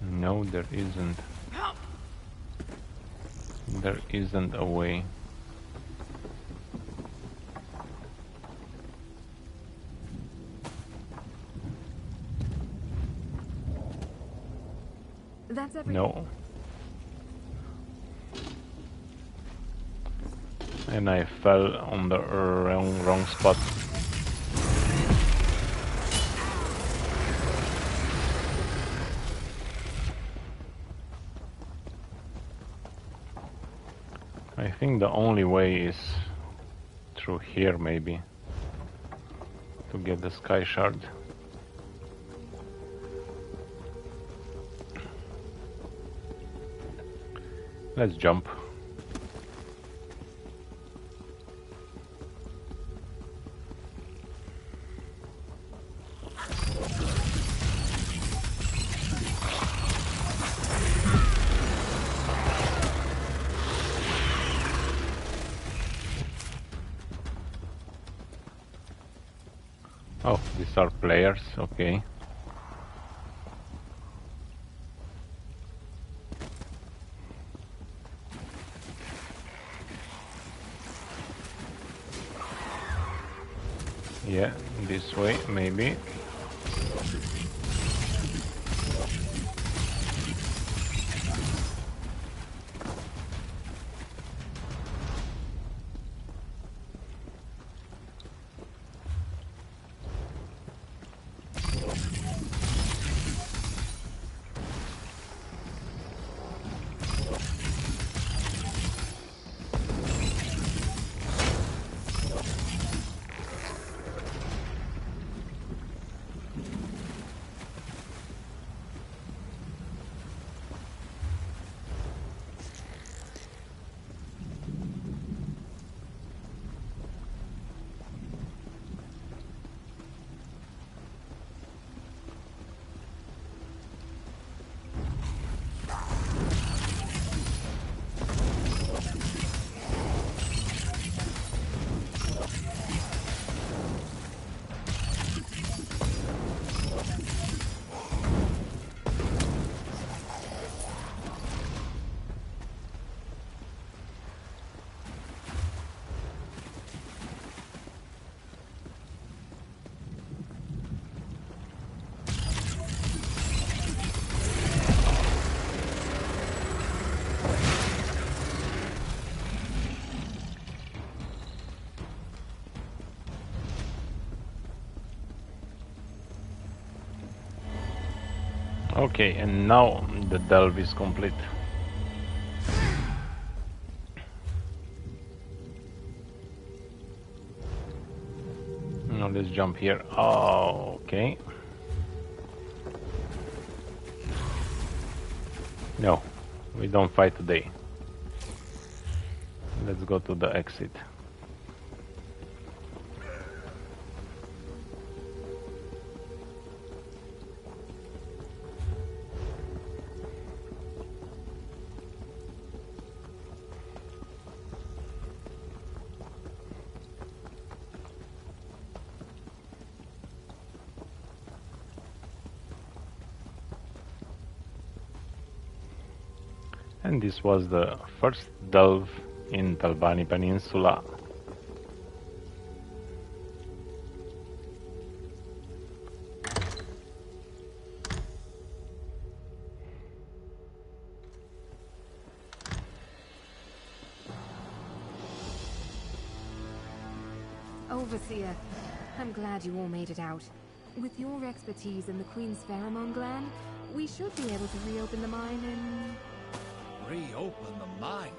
No, there isn't. There isn't a way. That's everything. No. And I fell on the wrong spot. I think the only way is through here, maybe, to get the sky shard. Let's jump. Oh, these are players, okay. Yeah, this way, maybe. Okay, and now the delve is complete. Now let's jump here. Oh, okay. No, we don't fight today. Let's go to the exit. And this was the first delve in Talbani Peninsula. Overseer, I'm glad you all made it out. With your expertise in the Queen's pheromone gland, we should be able to reopen the mine in... Reopen the mine?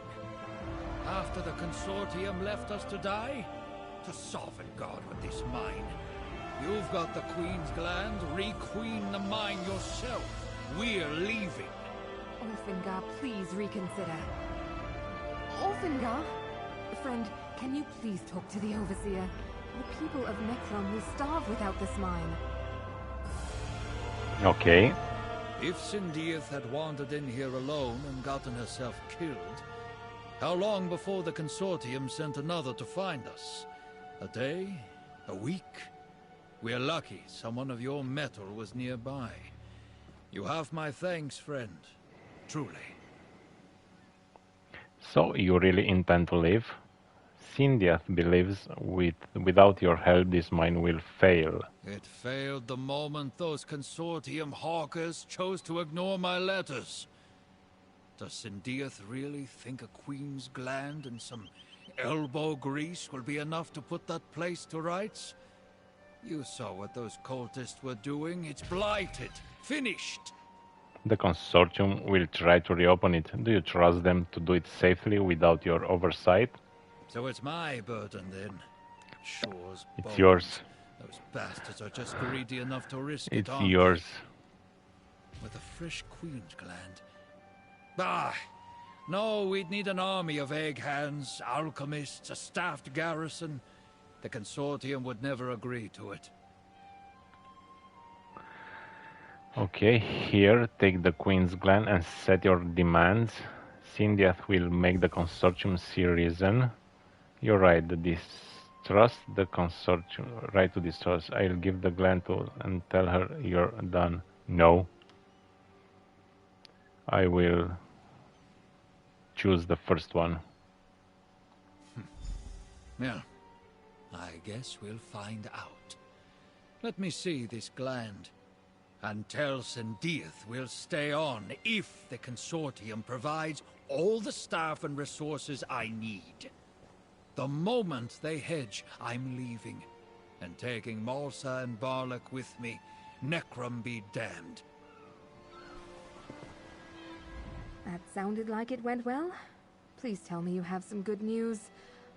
After the Consortium left us to die? To sovereign God with this mine. You've got the Queen's gland, re-queen the mine yourself. We're leaving. Orphangar, please reconsider. Orphangar? Friend, can you please talk to the Overseer? The people of Necrom will starve without this mine. Okay. If Sindiath had wandered in here alone and gotten herself killed, how long before the Consortium sent another to find us? A day? A week? We're lucky someone of your mettle was nearby. You have my thanks, friend. Truly. So you really intend to leave? Sindiath believes without your help this mine will fail. It failed the moment those Consortium hawkers chose to ignore my letters. Does Sindiath really think a Queen's gland and some elbow grease will be enough to put that place to rights? You saw what those cultists were doing. It's blighted. Finished. The Consortium will try to reopen it. Do you trust them to do it safely without your oversight? So it's my burden then. Shore's It's bones. yours. Those bastards are just greedy enough to risk It's it, aren't yours. they? With a fresh Queen's gland. Ah! No, we'd need an army of egg hands, alchemists, a staffed garrison. The Consortium would never agree to it. Okay, here, take the Queen's gland and set your demands. Sindiath will make the Consortium see reason. You're right, this Trust the consortium. Right to distrust. I'll give the gland to and tell her you're done. No. I will choose the first one. Yeah. I guess we'll find out. Let me see this gland. And tell Sendieth we'll stay on if the consortium provides all the staff and resources I need. The moment they hedge, I'm leaving. And taking Malsa and Barlak with me. Necrom be damned. That sounded like it went well. Please tell me you have some good news.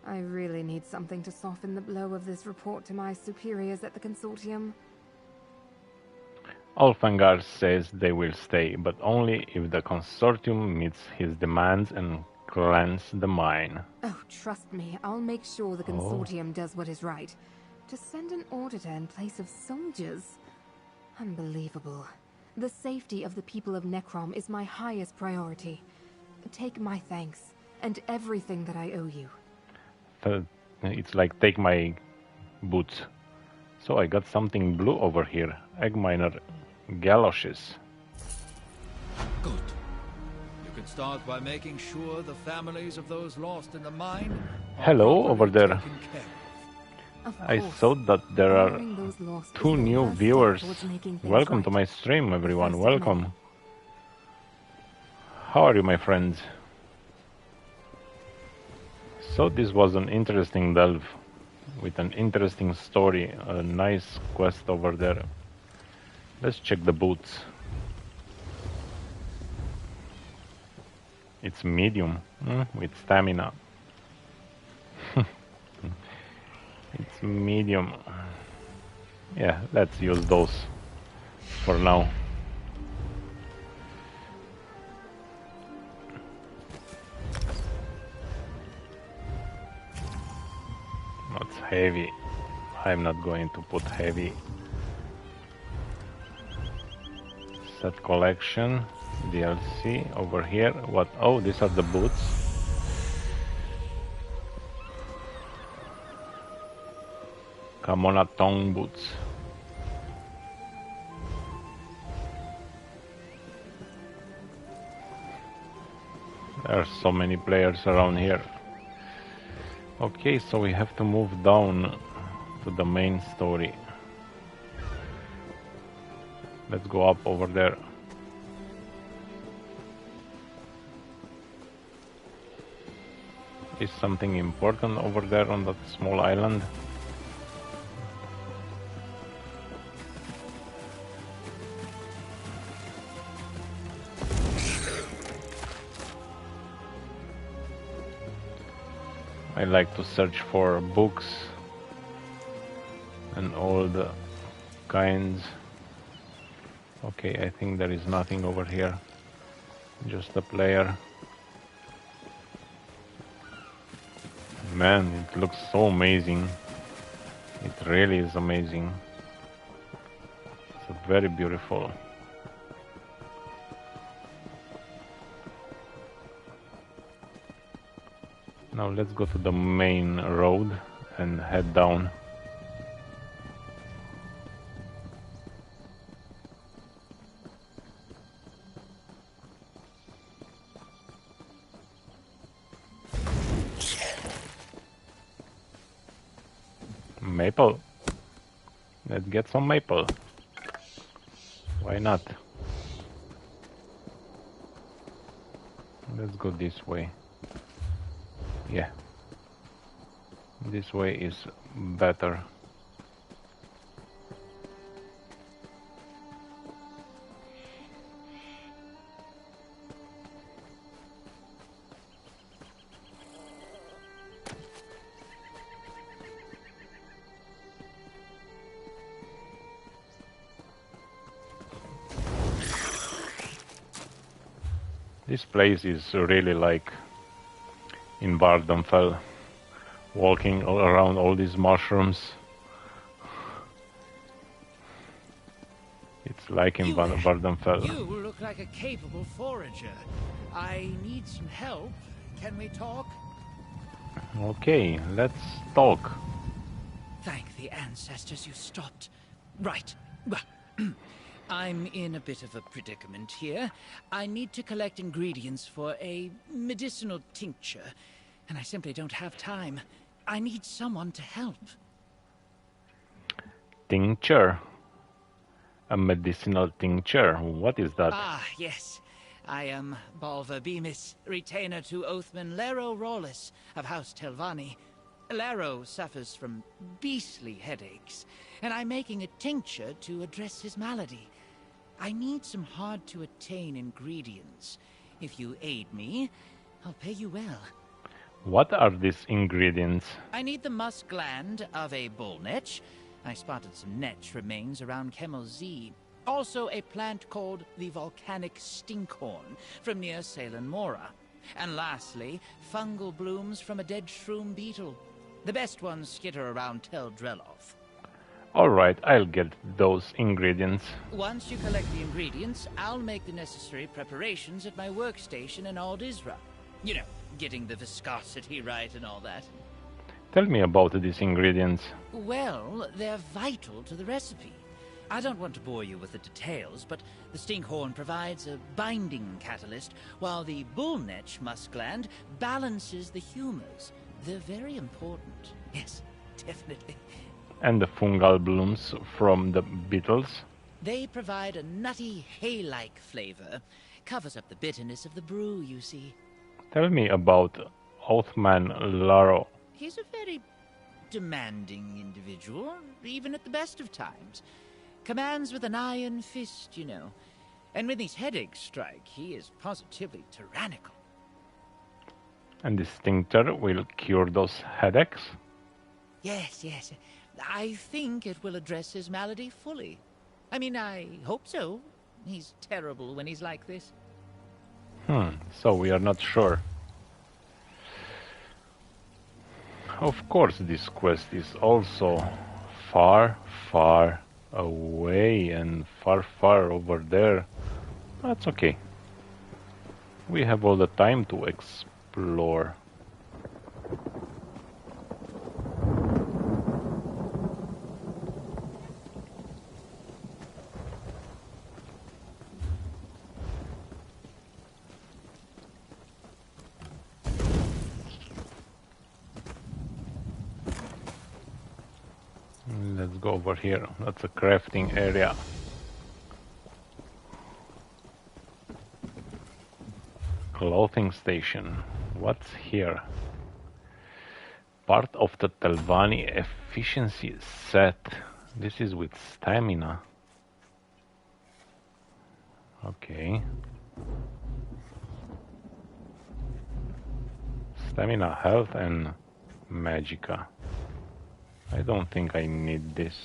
I really need something to soften the blow of this report to my superiors at the consortium. Ulfangar says they will stay, but only if the consortium meets his demands and cleanse the mine. Oh, trust me, I'll make sure the consortium does what is right. To send an auditor in place of soldiers? Unbelievable. The safety of the people of Necrom is my highest priority. Take my thanks, and everything that I owe you. It's like take my boots. So I got something blue over here. Egg miner galoshes. Good. You can start by making sure the families of those lost in the mine are Hello over there. taken care of. I saw that there are 2 new viewers. Welcome to my stream, everyone. Welcome. How are you, my friends? So this was an interesting delve with an interesting story, a nice quest over there. Let's check the boots. It's medium with stamina. It's medium. Yeah, let's use those for now. Not heavy. I'm not going to put heavy. Set collection, DLC over here. What? Oh, these are the boots. Kamona tongue boots. There are so many players around here. Okay, so we have to move down to the main story. Let's go up over there. Is something important over there on that small island? I like to search for books and all the kinds. Okay, I think there is nothing over here. Just a player. Man, it looks so amazing. It really is amazing. It's very beautiful. Now let's go to the main road and head down. Maple. Let's get some maple. Why not? Let's go this way. Yeah. This way is better. This place is really like in Vardenfell, walking all around all these mushrooms. It's like in Vardenfell. You look like a capable forager. I need some help. Can we talk? Okay, let's talk. Thank the ancestors you stopped. Right. Well, I'm in a bit of a predicament here. I need to collect ingredients for a medicinal tincture, and I simply don't have time. I need someone to help. Tincture? A medicinal tincture? What is that? Ah, yes. I am Balva Bemis, retainer to Oathman Laro Rawless of House Telvanni. Laro suffers from beastly headaches, and I'm making a tincture to address his malady. I need some hard-to-attain ingredients. If you aid me, I'll pay you well. What are these ingredients? I need the musk gland of a bull netch. I spotted some netch remains around Kemmel Z. Also a plant called the volcanic stinkhorn from near Salem Mora. And lastly, fungal blooms from a dead shroom beetle. The best ones skitter around Tel Dreloth. Alright, I'll get those ingredients. Once you collect the ingredients, I'll make the necessary preparations at my workstation in Ald Isra. You know, getting the viscosity right and all that. Tell me about these ingredients. Well, they're vital to the recipe. I don't want to bore you with the details, but the stinkhorn provides a binding catalyst, while the bullnetch musk gland balances the humors. They're very important. Yes, definitely. And the fungal blooms from the beetles? They provide a nutty, hay-like flavor. Covers up the bitterness of the brew, you see. Tell me about Oathman Laro. He's a very demanding individual, even at the best of times. Commands with an iron fist, you know. And when these headaches strike, he is positively tyrannical. And this tincture will cure those headaches? Yes, yes. I think it will address his malady fully. I mean, I hope so. He's terrible when he's like this. So we are not sure. Of course, this quest is also far, far away and far, far over there. That's okay. We have all the time to explore. Let's go over here. That's a crafting area. Clothing station. What's here? Part of the Telvanni efficiency set. This is with stamina. Okay. Stamina, health, and magicka. I don't think I need this.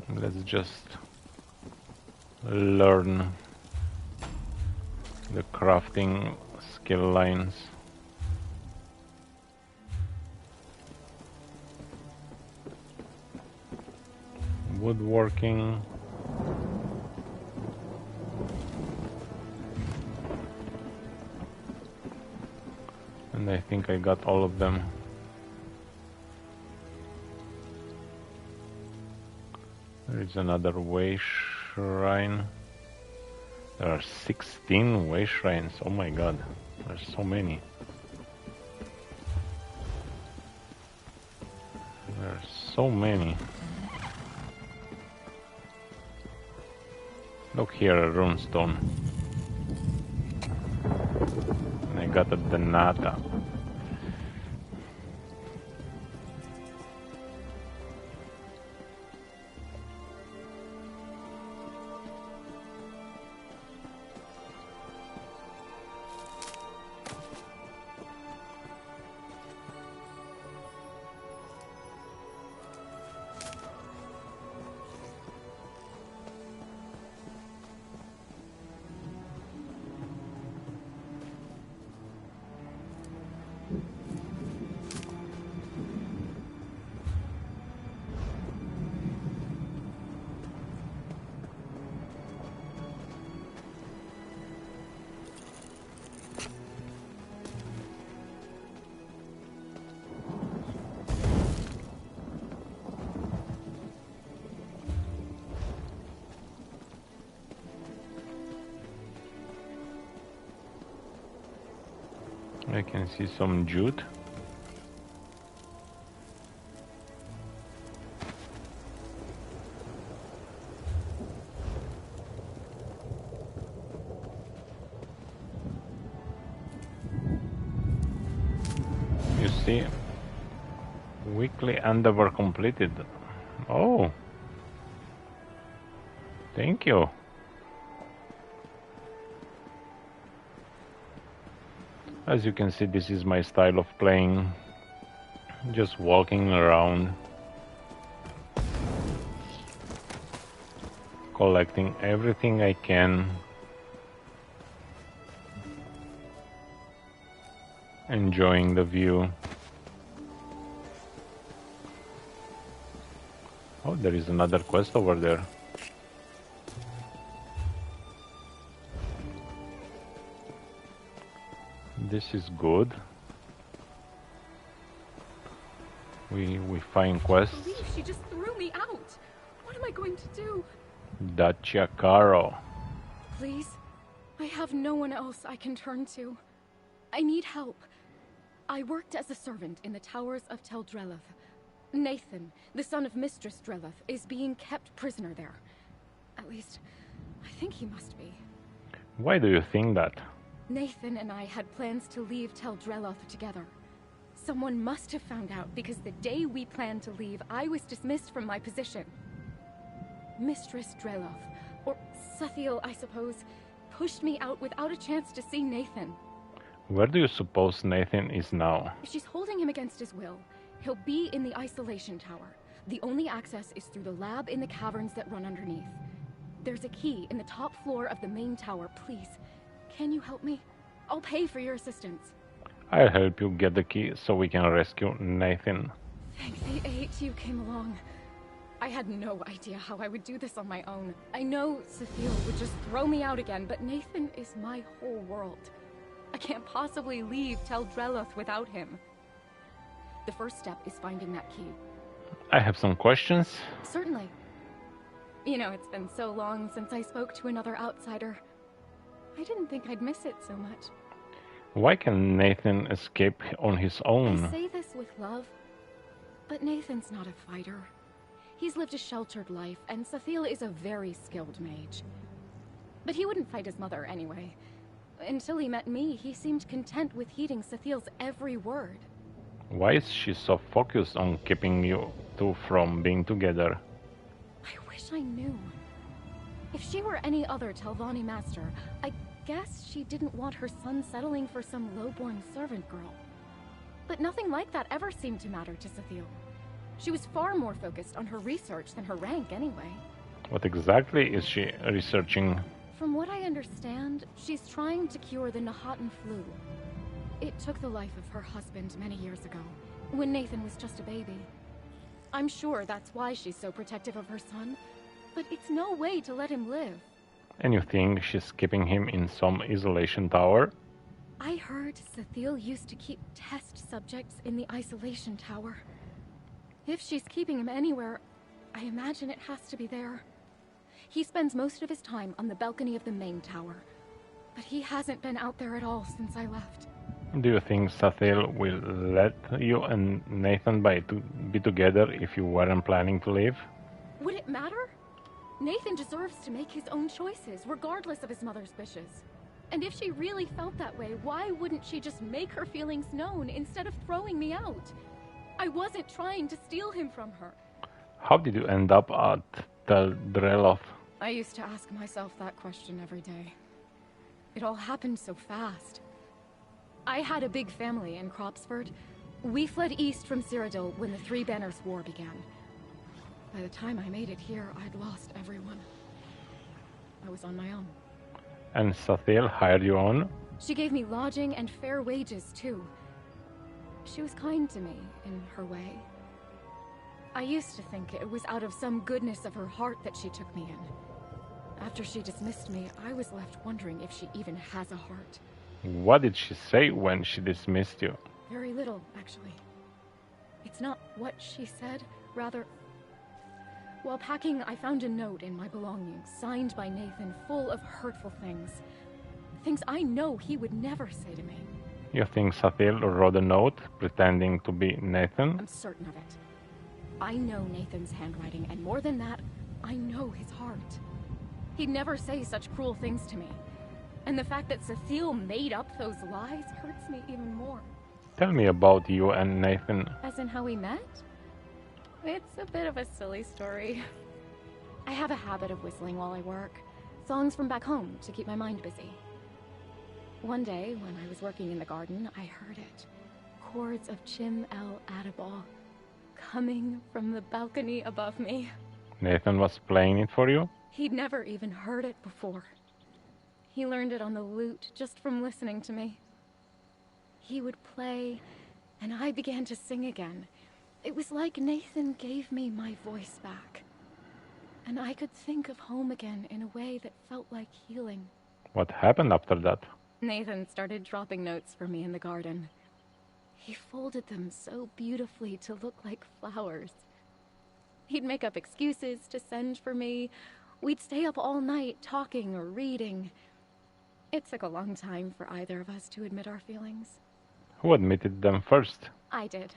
Let's just learn the crafting skill lines. Woodworking. And I think I got all of them. There is another way shrine. There are 16 way shrines. Oh my god, there's so many. There's so many. Look here, a runestone. And I got a Denata. I can see some jute. You see, weekly endeavor completed. Oh, thank you. As you can see, this is my style of playing. Just walking around, collecting everything I can, enjoying the view. Oh, there is another quest over there. This is good. We find quests. I believe she just threw me out. What am I going to do? Dacia Caro. Please, I have no one else I can turn to. I need help. I worked as a servant in the towers of Tel Drelloth. Nathan, the son of Mistress Drelloth, is being kept prisoner there. At least, I think he must be. Why do you think that? Nathan and I had plans to leave Tel Drelloth together. Someone must have found out, because the day we planned to leave, I was dismissed from my position. Mistress Drelloth, or Sathiel, I suppose, pushed me out without a chance to see Nathan. Where do you suppose Nathan is now? If she's holding him against his will, he'll be in the isolation tower. The only access is through the lab in the caverns that run underneath. There's a key in the top floor of the main tower. Please, can you help me? I'll pay for your assistance. I'll help you get the key so we can rescue Nathan. Thank the eight you came along. I had no idea how I would do this on my own. I know Sathiel would just throw me out again, but Nathan is my whole world. I can't possibly leave Tel Drelloth without him. The first step is finding that key. I have some questions. Certainly. You know, it's been so long since I spoke to another outsider. I didn't think I'd miss it so much. Why can Nathan escape on his own? I say this with love, but Nathan's not a fighter. He's lived a sheltered life, and Sathiel is a very skilled mage. But he wouldn't fight his mother anyway. Until he met me, he seemed content with heeding Sathiel's every word. Why is she so focused on keeping you two from being together? I wish I knew. If she were any other Telvanni master, I guess she didn't want her son settling for some lowborn servant girl. But nothing like that ever seemed to matter to Sathiel. She was far more focused on her research than her rank anyway. What exactly is she researching? From what I understand, she's trying to cure the Nahatan flu. It took the life of her husband many years ago, when Nathan was just a baby. I'm sure that's why she's so protective of her son, but it's no way to let him live. And you think she's keeping him in some isolation tower? I heard Sathiel used to keep test subjects in the isolation tower. If she's keeping him anywhere, I imagine it has to be there. He spends most of his time on the balcony of the main tower, but he hasn't been out there at all since I left. Do you think Sathiel will let you and Nathan be together if you weren't planning to leave? Would it matter? Nathan deserves to make his own choices, regardless of his mother's wishes. And if she really felt that way, why wouldn't she just make her feelings known instead of throwing me out? I wasn't trying to steal him from her. How did you end up at Tel Drelloth? I used to ask myself that question every day. It all happened so fast. I had a big family in Cropsford. We fled east from Cyrodiil when the Three Banners War began. By the time I made it here, I'd lost everyone. I was on my own. And Sathiel hired you on? She gave me lodging and fair wages, too. She was kind to me, in her way. I used to think it was out of some goodness of her heart that she took me in. After she dismissed me, I was left wondering if she even has a heart. What did she say when she dismissed you? Very little, actually. It's not what she said, rather... While packing, I found a note in my belongings, signed by Nathan, full of hurtful things. Things I know he would never say to me. You think Sathiel wrote a note pretending to be Nathan? I'm certain of it. I know Nathan's handwriting, and more than that, I know his heart. He'd never say such cruel things to me. And the fact that Sathiel made up those lies hurts me even more. Tell me about you and Nathan. As in how we met? It's a bit of a silly story. I have a habit of whistling while I work. Songs from back home to keep my mind busy. One day, when I was working in the garden, I heard it. Chords of Chim El Adabal, coming from the balcony above me. Nathan was playing it for you? He'd never even heard it before. He learned it on the lute just from listening to me. He would play, and I began to sing again. It was like Nathan gave me my voice back. And I could think of home again in a way that felt like healing. What happened after that? Nathan started dropping notes for me in the garden. He folded them so beautifully to look like flowers. He'd make up excuses to send for me. We'd stay up all night talking or reading. It took a long time for either of us to admit our feelings. Who admitted them first? I did.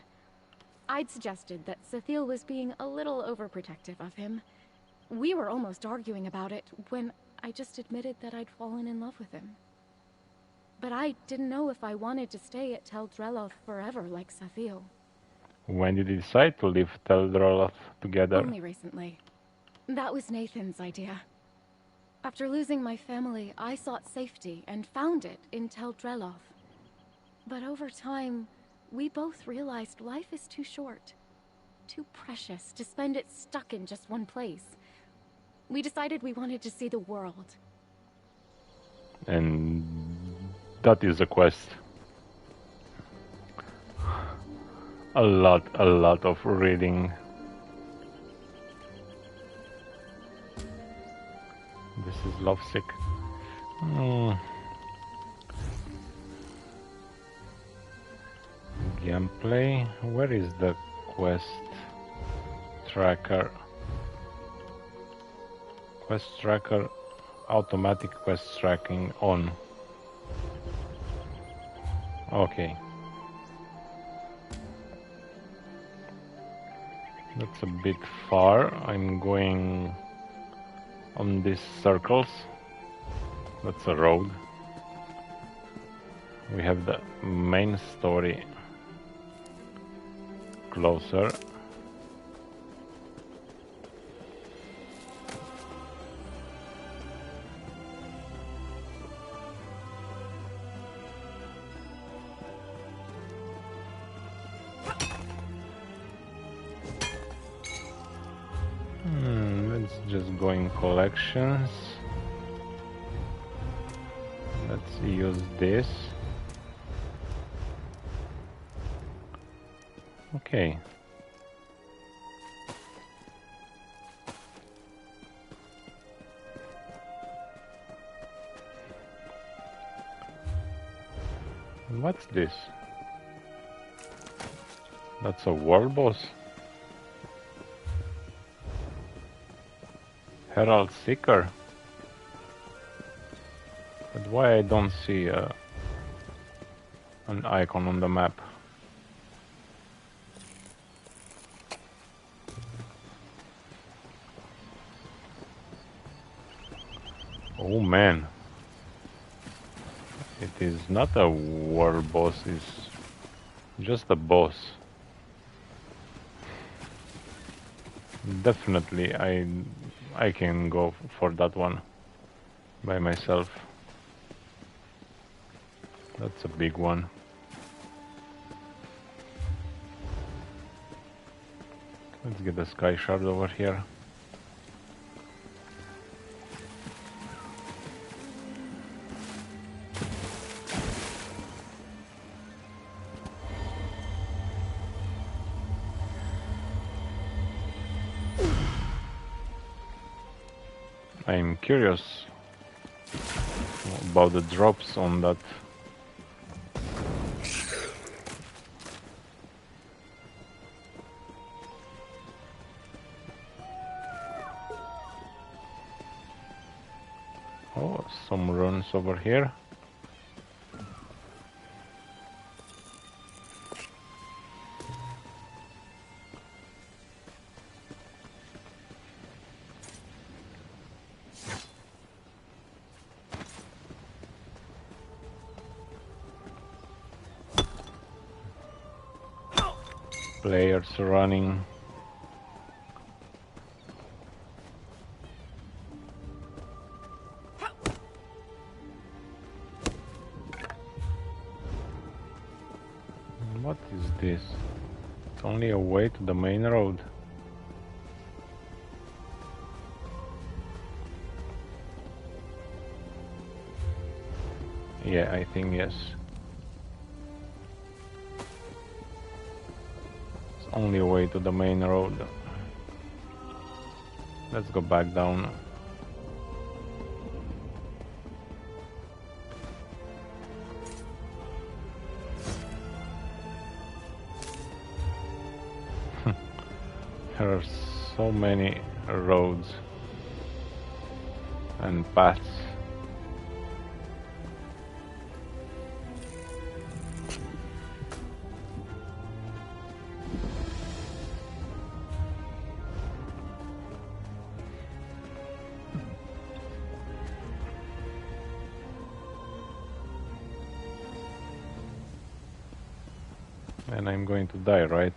I'd suggested that Sathiel was being a little overprotective of him. We were almost arguing about it when I just admitted that I'd fallen in love with him. But I didn't know if I wanted to stay at Tel Dreloth forever like Sathiel. When did you decide to live Tel Dreloth together? Only recently. That was Nathan's idea. After losing my family, I sought safety and found it in Tel Dreloth. But over time, we both realized life is too short, too precious to spend it stuck in just one place. We decided we wanted to see the world. And that is a quest. A lot of reading. This is lovesick. Gameplay. Where is the quest tracker? Quest tracker. Automatic quest tracking on. Okay. That's a bit far. I'm going on these circles. That's a road. We have the main story closer. Let's just go in collections. Let's use this. Okay. What's this? That's a war boss. Herald Seeker. But why I don't see an icon on the map? Oh man. It is not a war boss, it's just a boss. Definitely I can go for that one by myself. That's a big one. Let's get the sky shard over here. I'm curious about the drops on that. Oh, some runes over here. Players running. What is this? It's only a way to the main road. Yeah, I think yes. It's only a way to the main road. Let's go back down. There are so many roads and paths. And I'm going to die, right?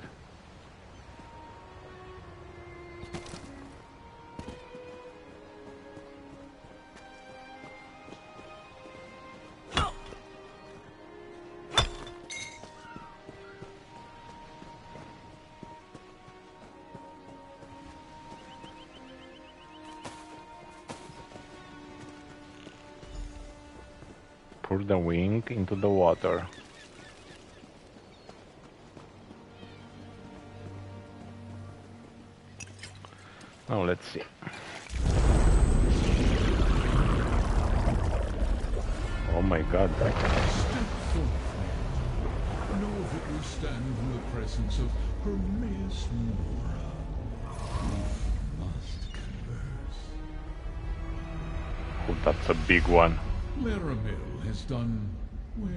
Pour the wing into the water. Now let's see. Oh my god. Step forth. Know that you stand in the presence of Hermaeus Mora. We must converse. Oh, that's a big one. Laramil has done well,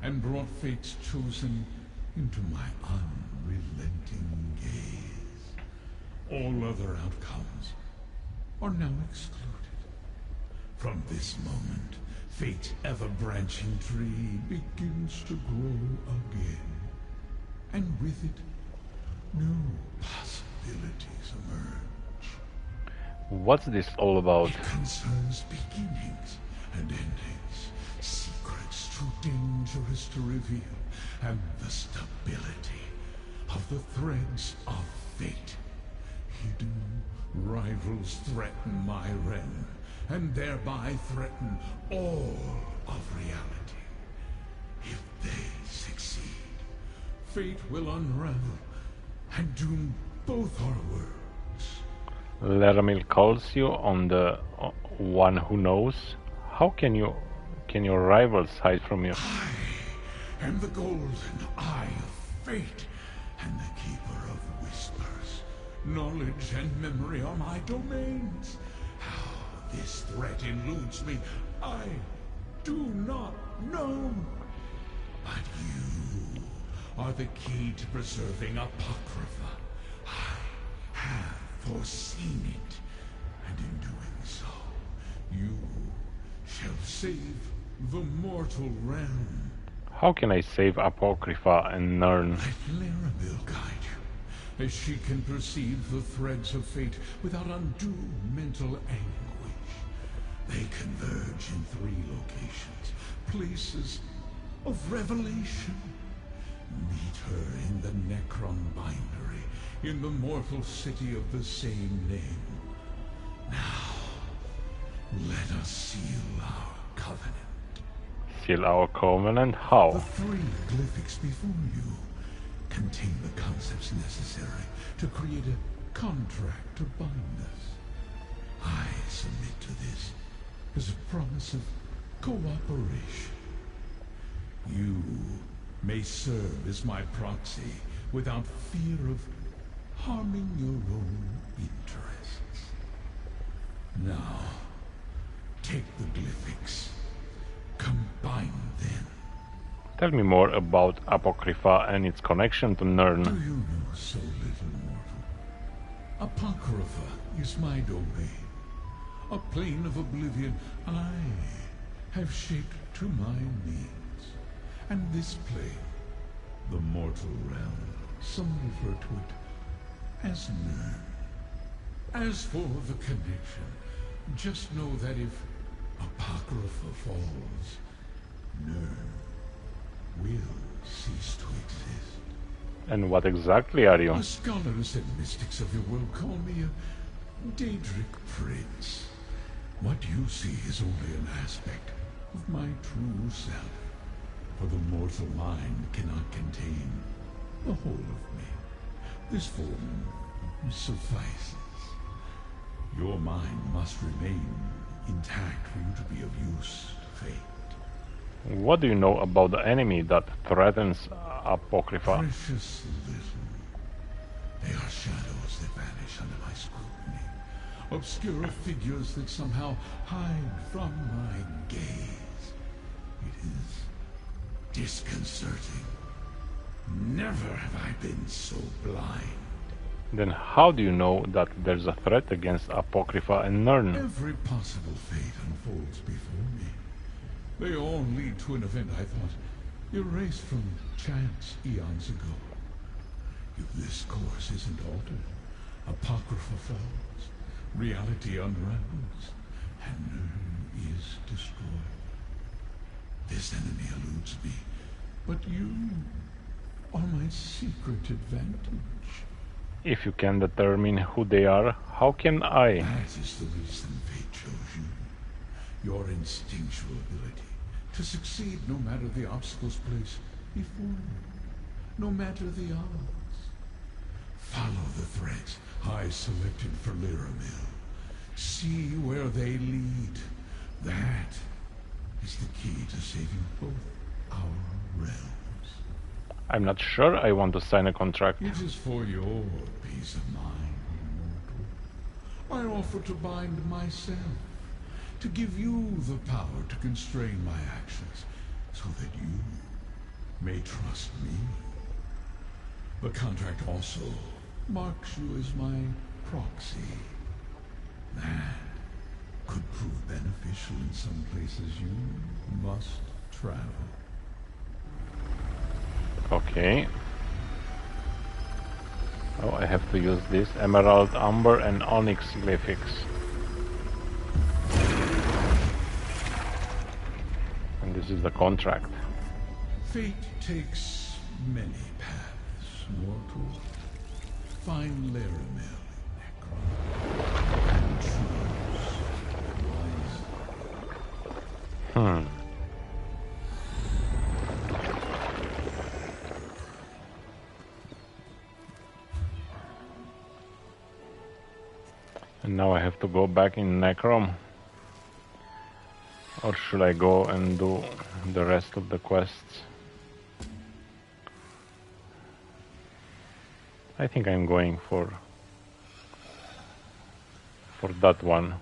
and brought fate's chosen into my unrelenting gaze. All other outcomes are now excluded. From this moment, fate's ever-branching tree begins to grow again, and with it, new possibilities emerge. What's this all about? It concerns beginnings and endings, secrets too dangerous to reveal, and the stability of the threads of fate. Hidden rivals threaten my realm, and thereby threaten all of reality. If they succeed, fate will unravel and doom both our worlds. Laramil calls you on the one who knows. How can your rivals hide from you? I am the golden eye of fate, and the keeper of whispers. Knowledge and memory are my domains. How this threat eludes me, I do not know. But you are the key to preserving Apocrypha. I have foreseen it, and in doing so, you shall save the mortal realm. How can I save Apocrypha and Nern? Let Laramil guide you, as she can perceive the threads of fate without undue mental anguish. They converge in 3 locations, places of revelation. Meet her in the Necron Bindery, in the mortal city of the same name. Now, let us seal our covenant. Seal our covenant? How? The 3 glyphics before you contain the concepts necessary to create a contract to bind us. I submit to this as a promise of cooperation. You may serve as my proxy without fear of harming your own interests. Now, take the glyphics. Combine them. Tell me more about Apocrypha and its connection to Nern. Do you know so little, mortal? Apocrypha is my domain. A plane of oblivion I have shaped to my needs. And this plane, the mortal realm, Some refer to it as Nern. As for the connection, just know that if Apocrypha falls, Nern will cease to exist. And what exactly are you? The scholars and mystics of your world call me a Daedric Prince. What you see is only an aspect of my true self, for the mortal mind cannot contain the whole of me. This form suffices. Your mind must remain intact for you to be of use to fate. What do you know about the enemy that threatens Apocrypha? Precious little. They are shadows that vanish under my scrutiny. Obscure figures that somehow hide from my gaze. It is disconcerting. Never have I been so blind. Then how do you know that there's a threat against Apocrypha and Nern? Every possible fate unfolds before me. They all lead to an event I thought erased from chance eons ago. If this course isn't altered, Apocrypha falls, reality unravels, and Nern is destroyed. This enemy eludes me, but you are my secret advantage. If you can determine who they are, how can I? That is the reason fate chose you. Your instinctual ability to succeed no matter the obstacles placed before you, no matter the odds. Follow the threads I selected for Lyramil. See where they lead. That is the key to saving both our realms. I'm not sure I want to sign a contract. It is for your peace of mind, immortal. I offer to bind myself, to give you the power to constrain my actions, so that you may trust me. The contract also marks you as my proxy. That could prove beneficial in some places you must travel. Okay. Oh, I have to use this emerald, amber and onyx glyphics. And this is the contract. Fate takes many paths, mortal. Find Lyramil, NECROM, and choose wisely. And now I have to go back in NECROM. Or should I go and do the rest of the quests? I think I'm going for that one.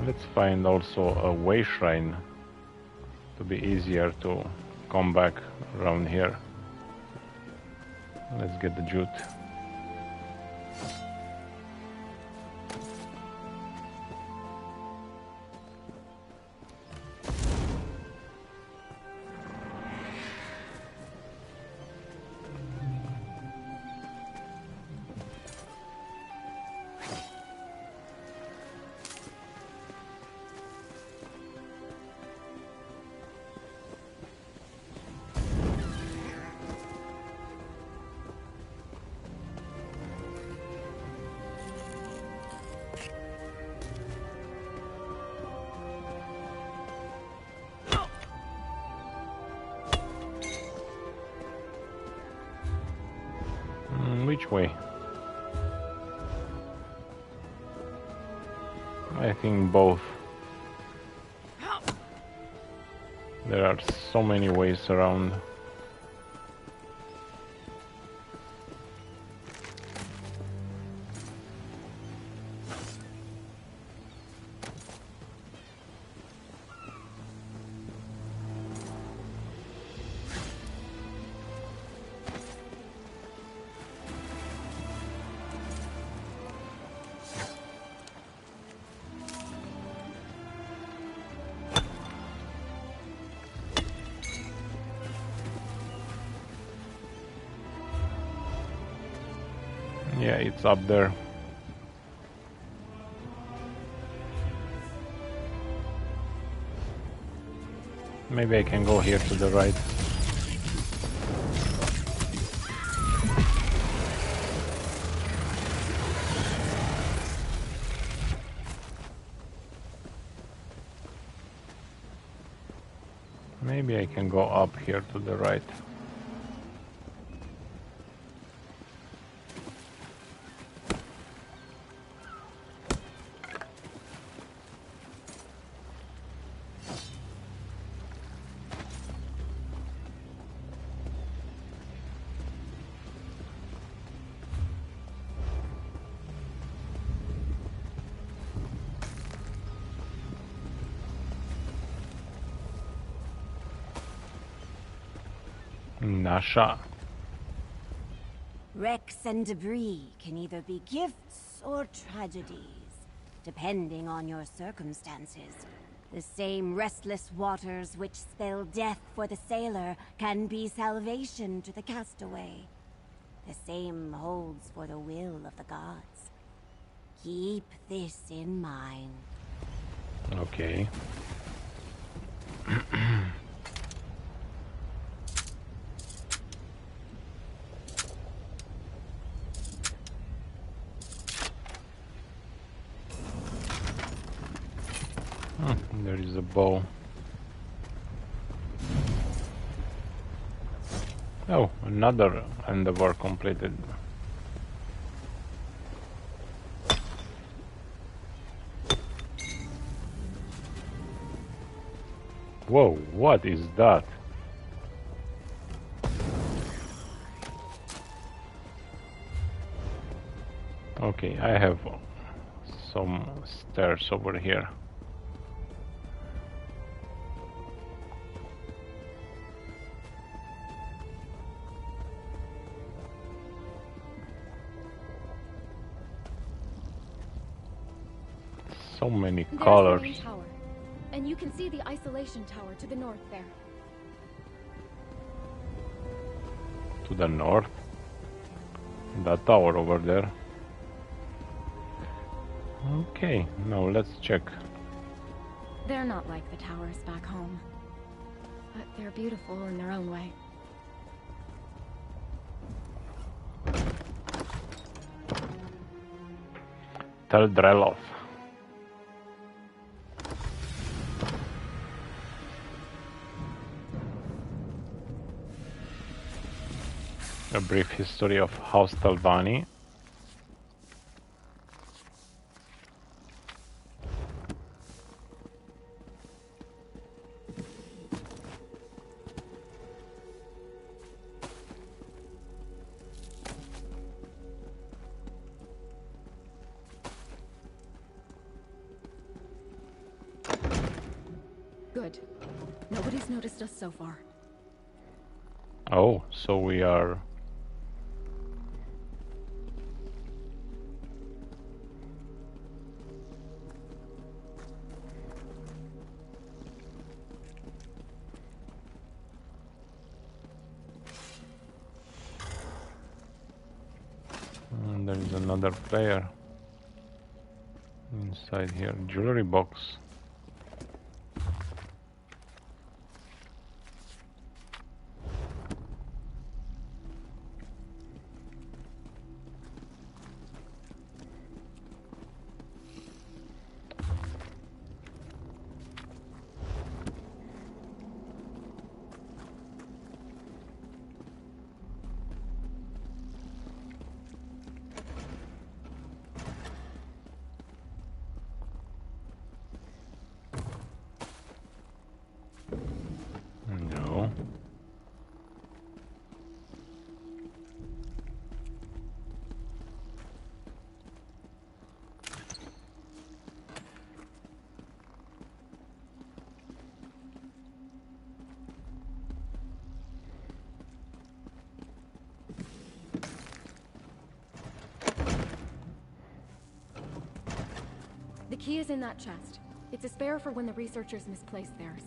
Let's find also a way shrine to be easier to come back around here. Let's get the jute. Which way? I think both. There are so many ways around. it's up there. Maybe I can go here to the right. Maybe I can go up here to the right. Nasha. Wrecks and debris can either be gifts or tragedies, depending on your circumstances. The same restless waters which spell death for the sailor can be salvation to the castaway. The same holds for the will of the gods. Keep this in mind. Okay. There is a bow. Oh, another endeavor completed. Whoa, what is that? Okay, I have some stairs over here. So many colors. There's the main tower, and you can see the isolation tower to the north there. To the north? That tower over there. Okay, now let's check. They're not like the towers back home, but they're beautiful in their own way. Tell Drelov. A brief history of House Telvanni. Good. Nobody's noticed us so far. Oh, so we are... And there is another player inside here. Jewelry box. No. The key is in that chest. It's a spare for when the researchers misplace theirs.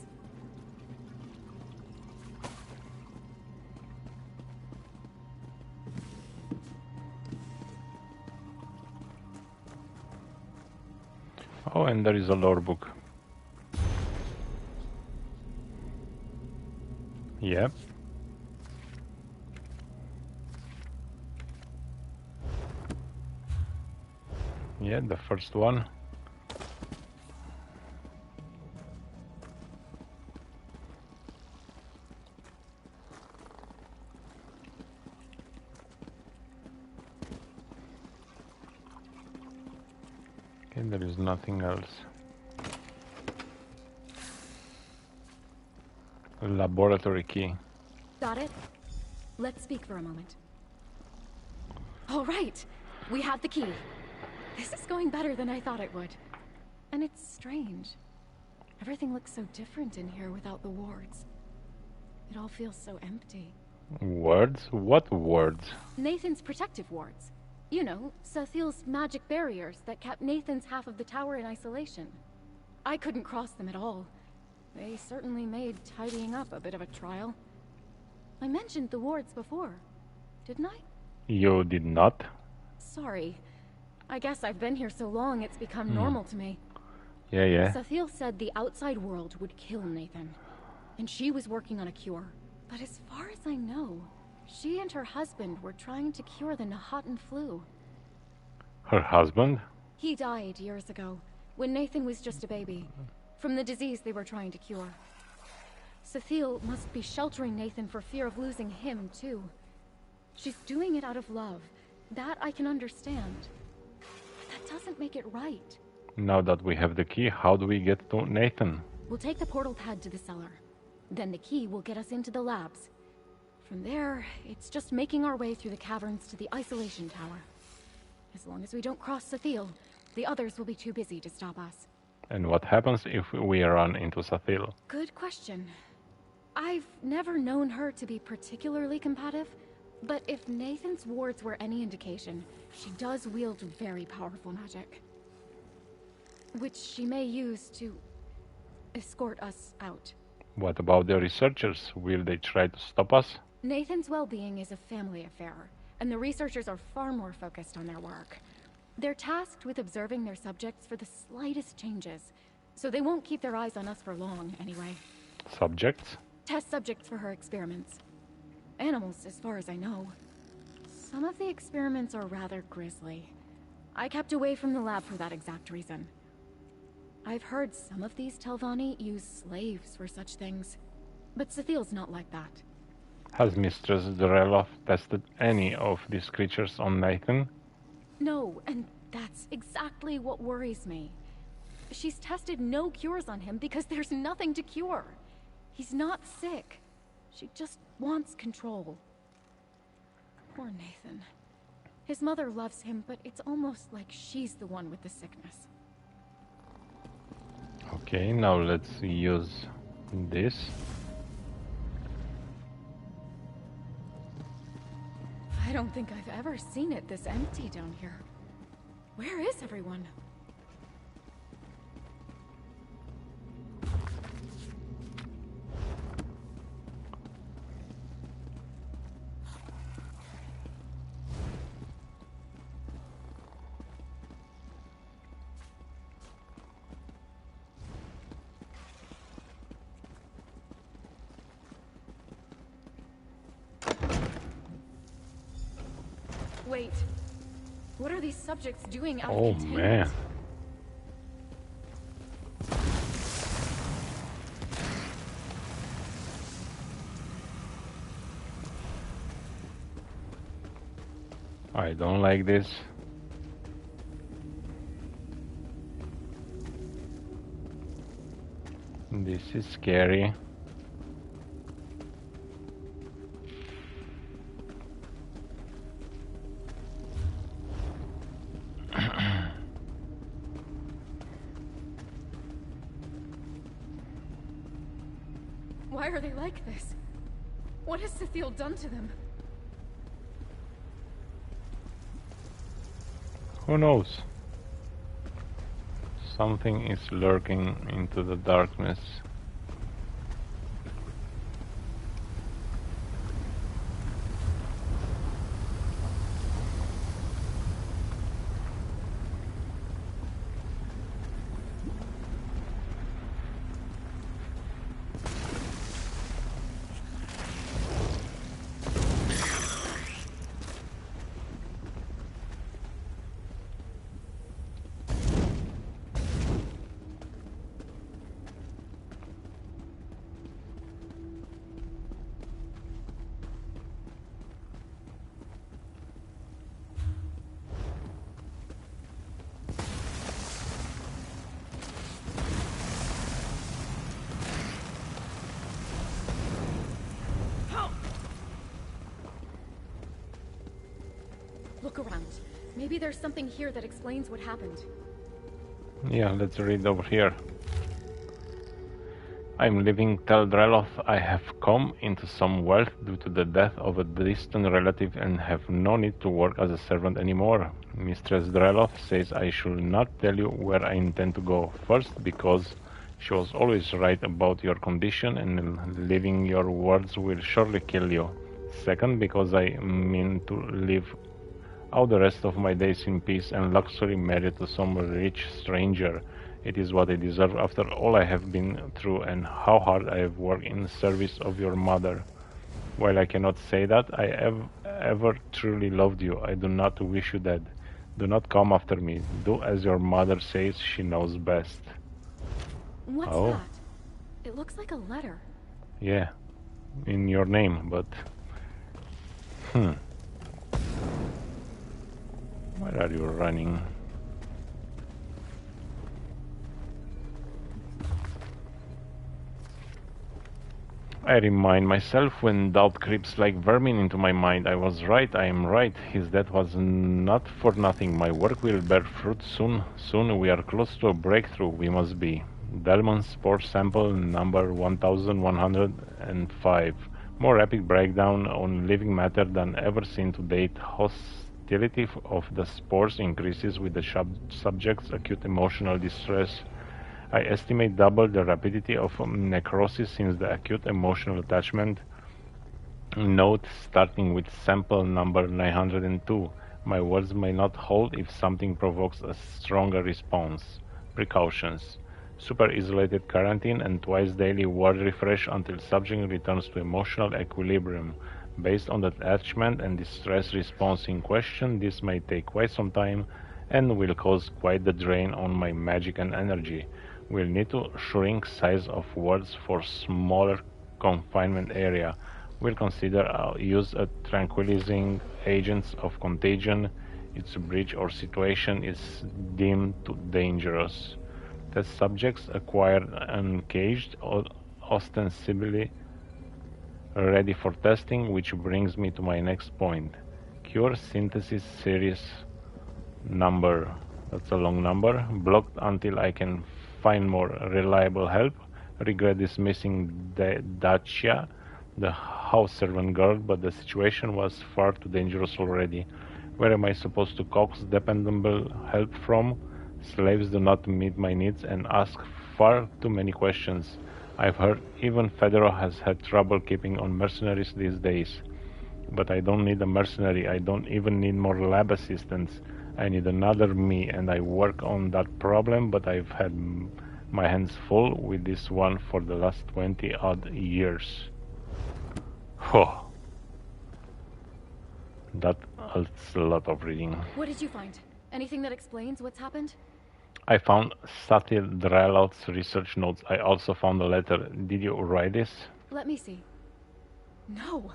Oh, and there is a lore book. Yep. Yeah, the first one. Okay, there is nothing else. Laboratory key. Got it? Let's speak for a moment. All right, we have the key. This is going better than I thought it would. And it's strange. Everything looks so different in here without the wards. It all feels so empty. Wards? What wards? Nathan's protective wards. You know, Sathiel's magic barriers that kept Nathan's half of the tower in isolation. I couldn't cross them at all. They certainly made tidying up a bit of a trial. I mentioned the wards before, didn't I? You did not? Sorry. I guess I've been here so long it's become normal to me. Yeah. Sathiel said the outside world would kill Nathan. And she was working on a cure. But as far as I know, she and her husband were trying to cure the Nahaten flu. Her husband? He died years ago, when Nathan was just a baby, from the disease they were trying to cure. Sathiel must be sheltering Nathan for fear of losing him, too. She's doing it out of love. That I can understand. But that doesn't make it right. Now that we have the key, how do we get to Nathan? We'll take the portal pad to the cellar. Then the key will get us into the labs. From there, it's just making our way through the caverns to the isolation tower. As long as we don't cross Sathiel, the others will be too busy to stop us. And what happens if we run into Sathiel? Good question. I've never known her to be particularly combative, but if Nathan's wards were any indication, she does wield very powerful magic. Which she may use to escort us out. What about the researchers? Will they try to stop us? Nathan's well-being is a family affair, and the researchers are far more focused on their work. They're tasked with observing their subjects for the slightest changes, so they won't keep their eyes on us for long, anyway. Subjects? Test subjects for her experiments. Animals, as far as I know. Some of the experiments are rather grisly. I kept away from the lab for that exact reason. I've heard some of these Telvanni use slaves for such things, but Sathiel's not like that. Has Mistress Dorelov tested any of these creatures on Nathan? No, and that's exactly what worries me. She's tested no cures on him because there's nothing to cure. He's not sick. She just wants control. Poor Nathan. His mother loves him, but it's almost like she's the one with the sickness. Okay, now let's use this. I don't think I've ever seen it this empty down here. Where is everyone? Wait, what are these subjects doing out of containment? Man. I don't like this. This is scary. Why are they like this? What has Sathiel done to them? Who knows? Something is lurking into the darkness. look around. Maybe there's something here that explains what happened. Yeah, let's read over here. I'm leaving Tel Dreloth. I have come into some wealth due to the death of a distant relative and have no need to work as a servant anymore. Mistress Dreloth says I should not tell you where I intend to go. First, because she was always right about your condition and leaving your words will surely kill you. Second, because I mean to live out the rest of my days in peace and luxury married to some rich stranger. It is what I deserve after all I have been through and how hard I have worked in service of your mother. While I cannot say that I have ever truly loved you, I do not wish you dead. Do not come after me. Do as your mother says, she knows best. What's that? It looks like a letter. Yeah, in your name, but... Where are you running? I remind myself when doubt creeps like vermin into my mind. I was right, I am right. His death was not for nothing. My work will bear fruit soon. Soon we are close to a breakthrough. We must be. Delmon's spore sample number 1105. More epic breakdown on living matter than ever seen to date. Hostility of the spores increases with the subject's acute emotional distress. I estimate double the rapidity of necrosis since the acute emotional attachment. Note starting with sample number 902. My words may not hold if something provokes a stronger response. Precautions. Super isolated quarantine and twice daily word refresh until subject returns to emotional equilibrium. Based on the attachment and distress response in question, this may take quite some time and will cause quite the drain on my magic and energy. We'll need to shrink size of words for smaller confinement area. We'll consider use of tranquilizing agents of contagion. Its breach or situation is deemed too dangerous. Test subjects acquired uncaged, ostensibly ready for testing, which brings me to my next point. Cure synthesis series number, that's a long number, blocked until I can find more reliable help. Regret dismissing Dacia, the house servant girl, but the situation was far too dangerous already. Where am I supposed to coax dependable help from? Slaves do not meet my needs and ask far too many questions. I've heard even Fedora has had trouble keeping on mercenaries these days. But I don't need a mercenary, I don't even need more lab assistants. I need another me, and I work on that problem, but I've had my hands full with this one for the last 20 odd years. Oh, that's a lot of reading. What did you find? Anything that explains what's happened? I found Satyr Draloth's research notes. I also found a letter. Did you write this? Let me see. No,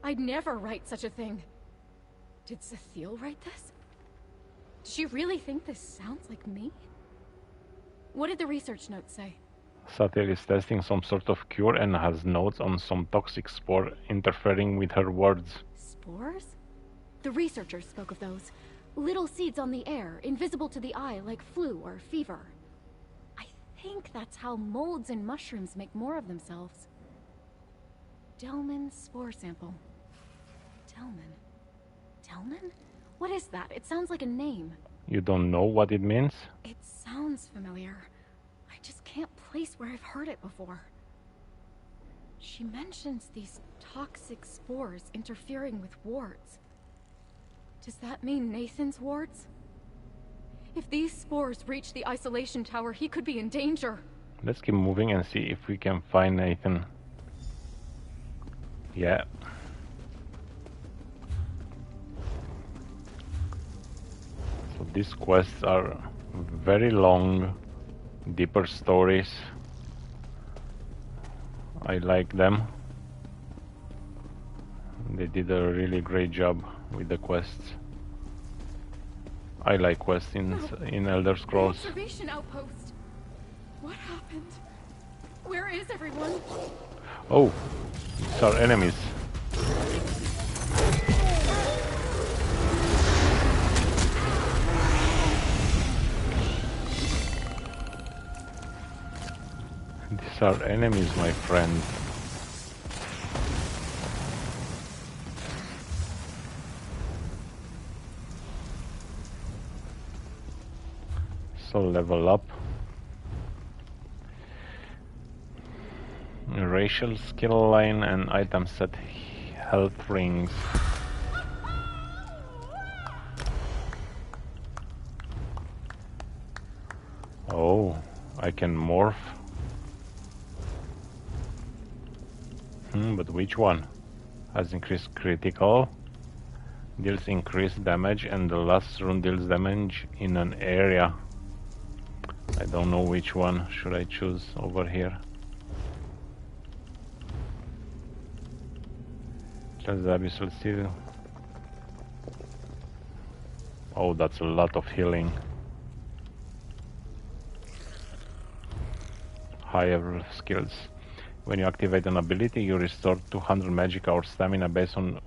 I'd never write such a thing. Did Cecile write this? Does she really think this sounds like me? What did the research notes say? Satyr is testing some sort of cure and has notes on some toxic spore interfering with her words. Spores? The researchers spoke of those. Little seeds on the air, invisible to the eye like flu or fever. I think that's how molds and mushrooms make more of themselves. Delmon's spore sample. Delmon? Delmon? What is that? It sounds like a name. You don't know what it means? It sounds familiar. I just can't place where I've heard it before. She mentions these toxic spores interfering with wards. Does that mean Nathan's wards? If these spores reach the isolation tower, he could be in danger. Let's keep moving and see if we can find Nathan. Yeah. So these quests are very long, deeper stories. I like them. They did a really great job with the quests. I like quests in Elder Scrolls. Observation outpost. What happened? Where is everyone? Oh, these are enemies. These are enemies, my friend. So level up. Racial skill line and item set health rings. Oh, I can morph. But which one? Has increased critical, deals increased damage, and the last rune deals damage in an area. I don't know which one should I choose over here. Just the abyssal steel. Oh, that's a lot of healing. Higher skills. When you activate an ability, you restore 200 magic or stamina based on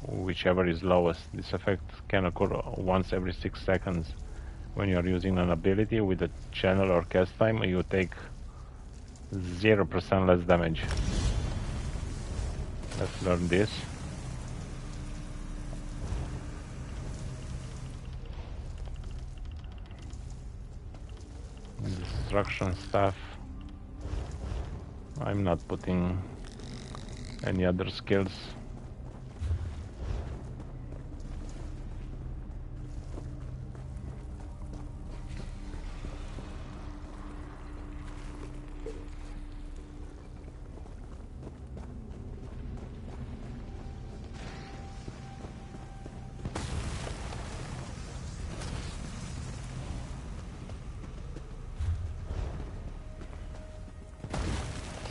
whichever is lowest. This effect can occur once every 6 seconds. When you are using an ability with a channel or cast time, you take 0% less damage. Let's learn this. Destruction staff. I'm not putting any other skills.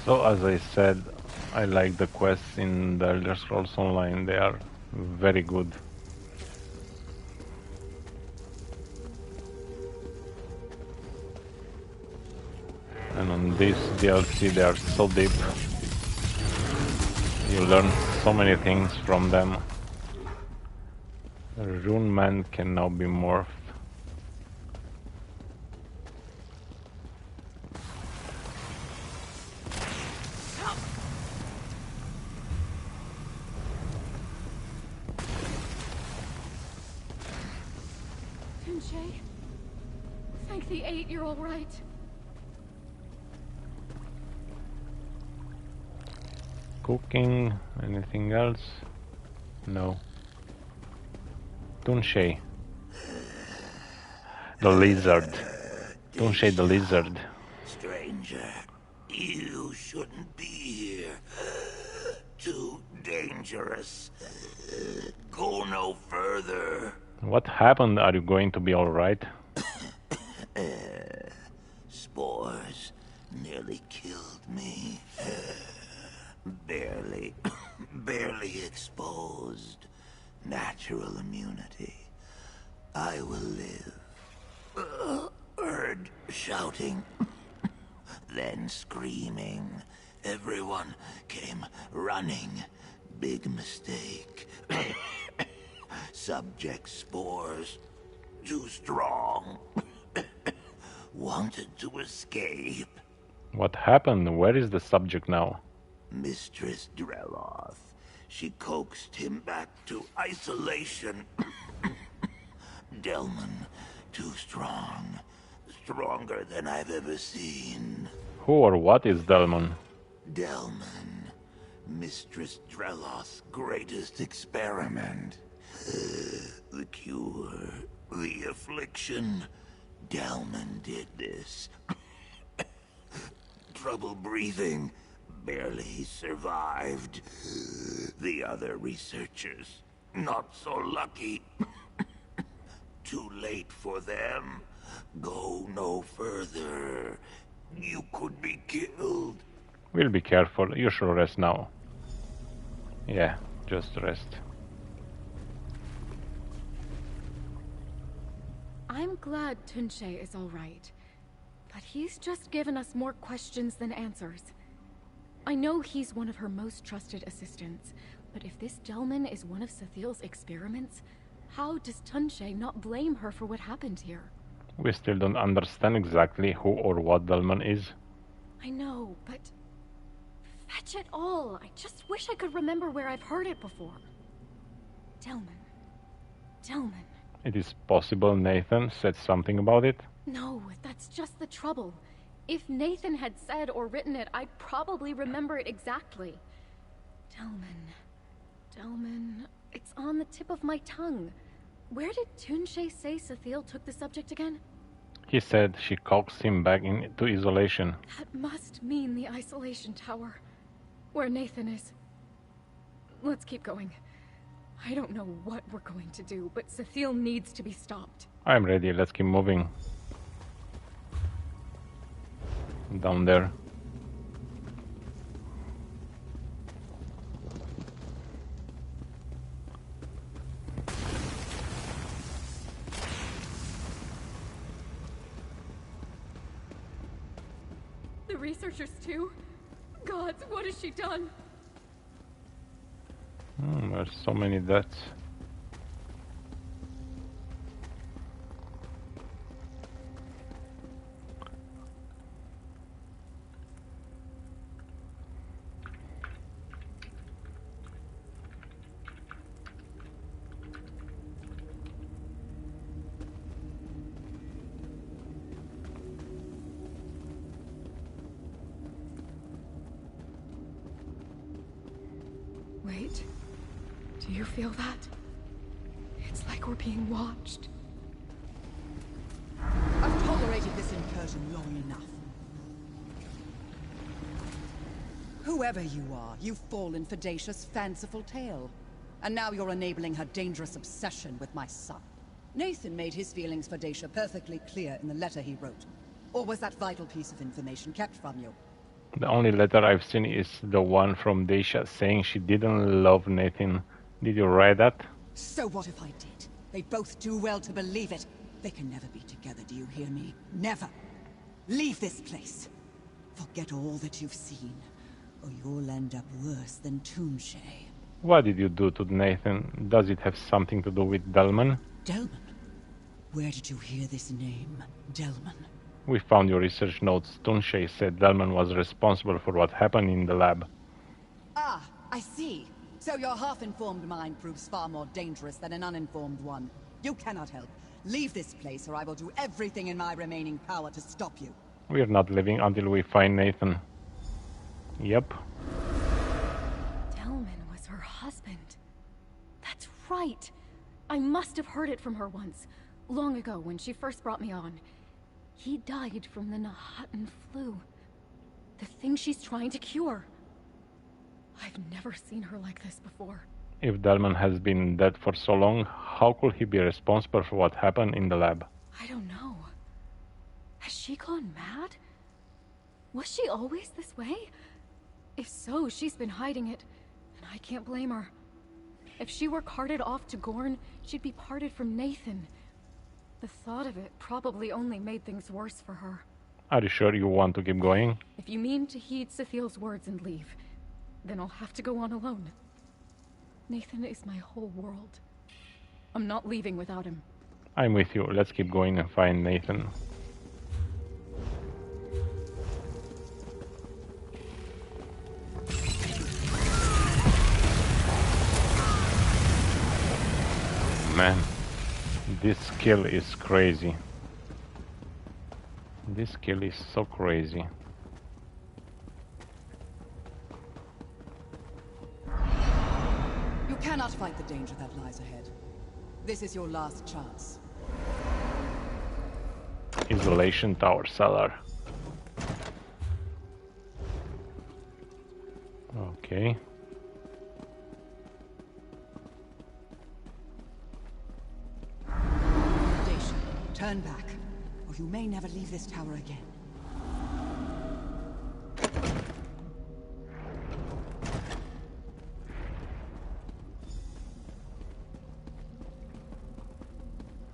So as I said, I like the quests in the Elder Scrolls Online, they are very good. And on this DLC they are so deep. You learn so many things from them. The Rune Man can now be morphed. Thank the 8 you're all right. Cooking, anything else? No. Tunche. The lizard. Tunche the lizard. Stranger, you shouldn't be here. Too dangerous. Go no further. What happened? Are you going to be alright? Spores nearly killed me. Barely exposed. Natural immunity. I will live. Heard shouting, then screaming. Everyone came running. Big mistake. Subject spores. Too strong. Wanted to escape. What happened? Where is the subject now? Mistress Dreloth. She coaxed him back to isolation. Delman, too strong. Stronger than I've ever seen. Who or what is Delman? Delman. Mistress Dreloth's greatest experiment. The cure. The affliction. Delman did this. Trouble breathing. Barely survived. The other researchers, not so lucky. Too late for them. Go no further. You could be killed. We'll be careful. You should rest now. Yeah, just rest. I'm glad Tunche is all right. But he's just given us more questions than answers. I know he's one of her most trusted assistants, but if this Delman is one of Sathiel's experiments, how does Tunche not blame her for what happened here? We still don't understand exactly who or what Delman is. I know, but... Fetch it all! I just wish I could remember where I've heard it before. Delman. Delman. It is possible Nathan said something about it? No, that's just the trouble. If Nathan had said or written it, I'd probably remember it exactly. Delman. Delman. It's on the tip of my tongue. Where did Tunche say Sethiel took the subject again? He said she coaxed him back into isolation. That must mean the isolation tower. Where Nathan is. Let's keep going. I don't know what we're going to do, but Sethiel needs to be stopped. I'm ready, let's keep moving. Down there. The researchers too? Gods, what has she done? There's so many deaths. Wait. Do you feel that? It's like we're being watched. I've tolerated this incursion long enough. Whoever you are, you've fallen for Dacia's fanciful tale. And now you're enabling her dangerous obsession with my son. Nathan made his feelings for Dacia perfectly clear in the letter he wrote. Or was that vital piece of information kept from you? The only letter I've seen is the one from Dacia saying she didn't love Nathan. Did you write that? So what if I did? They both do well to believe it. They can never be together, do you hear me? Never. Leave this place. Forget all that you've seen, or you'll end up worse than Tunche. What did you do to Nathan? Does it have something to do with Delman? Delman? Where did you hear this name, Delman? We found your research notes. Tunche said Delman was responsible for what happened in the lab. Ah, I see. So your half-informed mind proves far more dangerous than an uninformed one. You cannot help. Leave this place or I will do everything in my remaining power to stop you. We're not leaving until we find Nathan. Yep. Delman was her husband. That's right. I must have heard it from her once. Long ago when she first brought me on. He died from the Nahatan flu. The thing she's trying to cure. I've never seen her like this before. If Delman has been dead for so long, how could he be responsible for what happened in the lab? I don't know. Has she gone mad? Was she always this way? If so, she's been hiding it, and I can't blame her. If she were carted off to Gorn, she'd be parted from Nathan. The thought of it probably only made things worse for her. Are you sure you want to keep going? If you mean to heed Sethiel's words and leave, then I'll have to go on alone. Nathan is my whole world. I'm not leaving without him. I'm with you. Let's keep going and find Nathan. Man, this skill is crazy. This skill is so crazy. You cannot fight the danger that lies ahead. This is your last chance. Isolation tower cellar. Okay. Dacia, turn back, or you may never leave this tower again.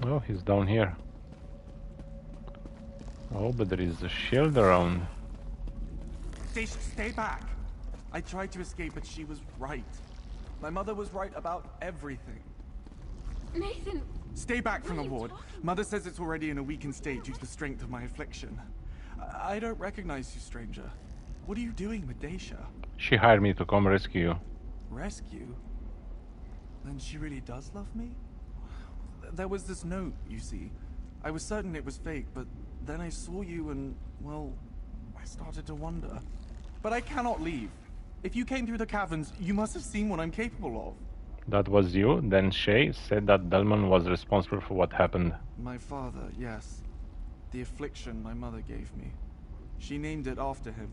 Oh, he's down here. Oh, but there is a shield around. Dacia, stay back! I tried to escape, but she was right. My mother was right about everything. Nathan! Stay back from the ward. Mother says it's already in a weakened state due to the strength of my affliction. I don't recognize you, stranger. What are you doing with Dacia? She hired me to come rescue you. Rescue? Then she really does love me? There was this note, you see. I was certain it was fake, but then I saw you and, well, I started to wonder. But I cannot leave. If you came through the caverns, you must have seen what I'm capable of. That was you? Then Shay said that Delmon was responsible for what happened. My father, yes. The affliction my mother gave me. She named it after him.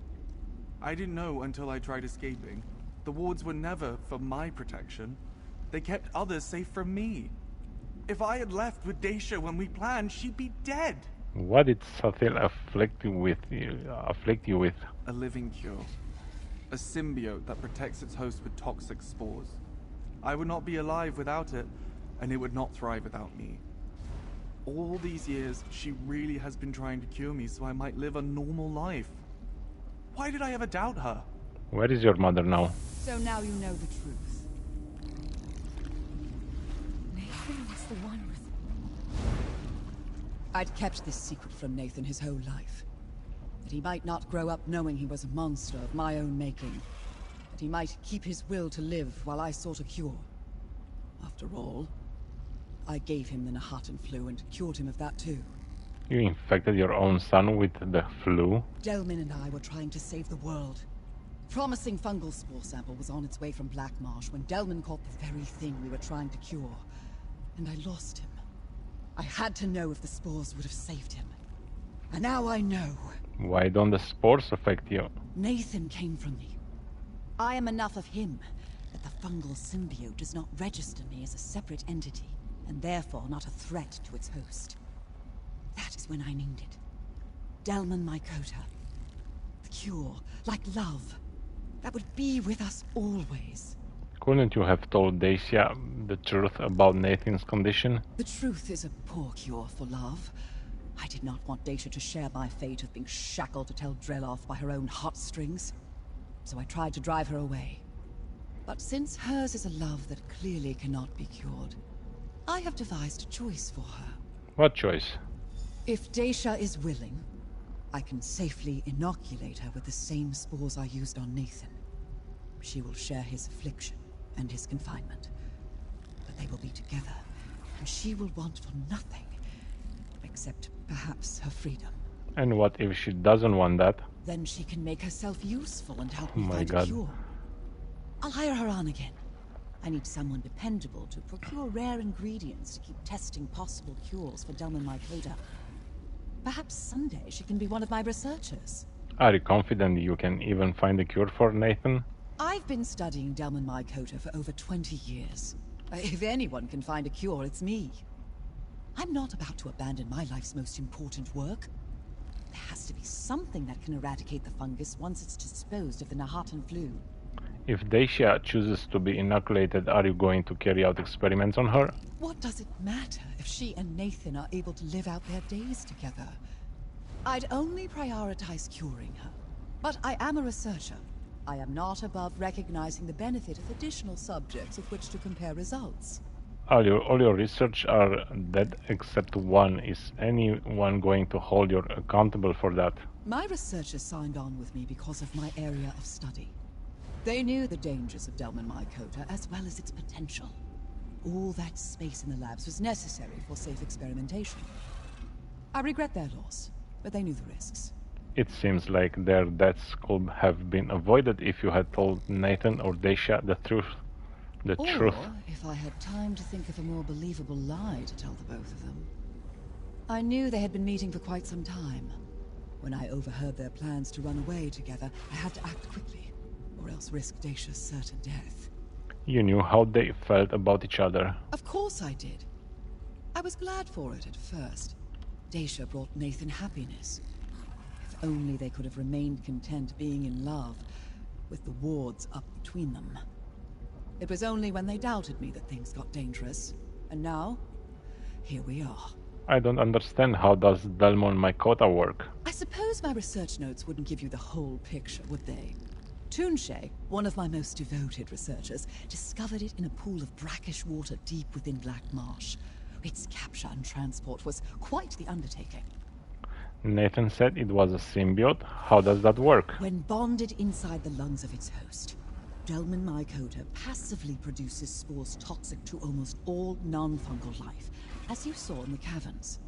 I didn't know until I tried escaping. The wards were never for my protection. They kept others safe from me. If I had left with Dacia when we planned, she'd be dead. What did Sathil afflict you with? A living cure. A symbiote that protects its host with toxic spores. I would not be alive without it, and it would not thrive without me. All these years, she really has been trying to cure me so I might live a normal life. Why did I ever doubt her? Where is your mother now? So now you know the truth. Nathan was the one with... I'd kept this secret from Nathan his whole life. That he might not grow up knowing he was a monster of my own making. That he might keep his will to live while I sought a cure. After all, I gave him the Nahatan flu and cured him of that too. You infected your own son with the flu? Delmin and I were trying to save the world. Promising fungal spore sample was on its way from Black Marsh when Delmin caught the very thing we were trying to cure. And I lost him. I had to know if the spores would have saved him. And now I know. Why don't the spores affect you? Nathan came from me. I am enough of him that the fungal symbiote does not register me as a separate entity, and therefore not a threat to its host. That is when I named it. Delman Mycota. The cure, like love, that would be with us always. Couldn't you have told Dacia the truth about Nathan's condition? The truth is a poor cure for love. I did not want Dacia to share my fate of being shackled to tell Dreloff by her own heartstrings. So I tried to drive her away. But since hers is a love that clearly cannot be cured, I have devised a choice for her. What choice? If Dacia is willing, I can safely inoculate her with the same spores I used on Nathan. She will share his affliction and his confinement. But they will be together, and she will want for nothing, except perhaps her freedom. And what if she doesn't want that? Then she can make herself useful and help me Oh my find God. a cure. I'll hire her on again. I need someone dependable to procure rare ingredients to keep testing possible cures for Delman Mycota. Perhaps someday she can be one of my researchers. Are you confident you can even find a cure for Nathan? I've been studying Delman Mycota for over 20 years. If anyone can find a cure, it's me. I'm not about to abandon my life's most important work. There has to be something that can eradicate the fungus once it's disposed of the Nahatan flu. If Dacia chooses to be inoculated, are you going to carry out experiments on her? What does it matter if she and Nathan are able to live out their days together? I'd only prioritize curing her. But I am a researcher. I am not above recognizing the benefit of additional subjects with which to compare results. All your research are dead except one. Is anyone going to hold you accountable for that? My researchers signed on with me because of my area of study. They knew the dangers of Delman Mycota as well as its potential. All that space in the labs was necessary for safe experimentation. I regret their loss, but they knew the risks. It seems like their deaths could have been avoided if you had told Nathan or Dacia the truth. Or if I had time to think of a more believable lie to tell the both of them. I knew they had been meeting for quite some time. When I overheard their plans to run away together, I had to act quickly, or else risk Dacia's certain death. You knew how they felt about each other. Of course I did. I was glad for it at first. Dacia brought Nathan happiness. If only they could have remained content being in love, with the wards up between them. It was only when they doubted me that things got dangerous. And now, here we are. I don't understand. How does Delmon Mycota work? I suppose my research notes wouldn't give you the whole picture, would they? Toonshay, one of my most devoted researchers, discovered it in a pool of brackish water deep within Black Marsh. Its capture and transport was quite the undertaking. Nathan said it was a symbiote. How does that work? When bonded inside the lungs of its host, Delman mycota passively produces spores toxic to almost all non-fungal life, as you saw in the caverns.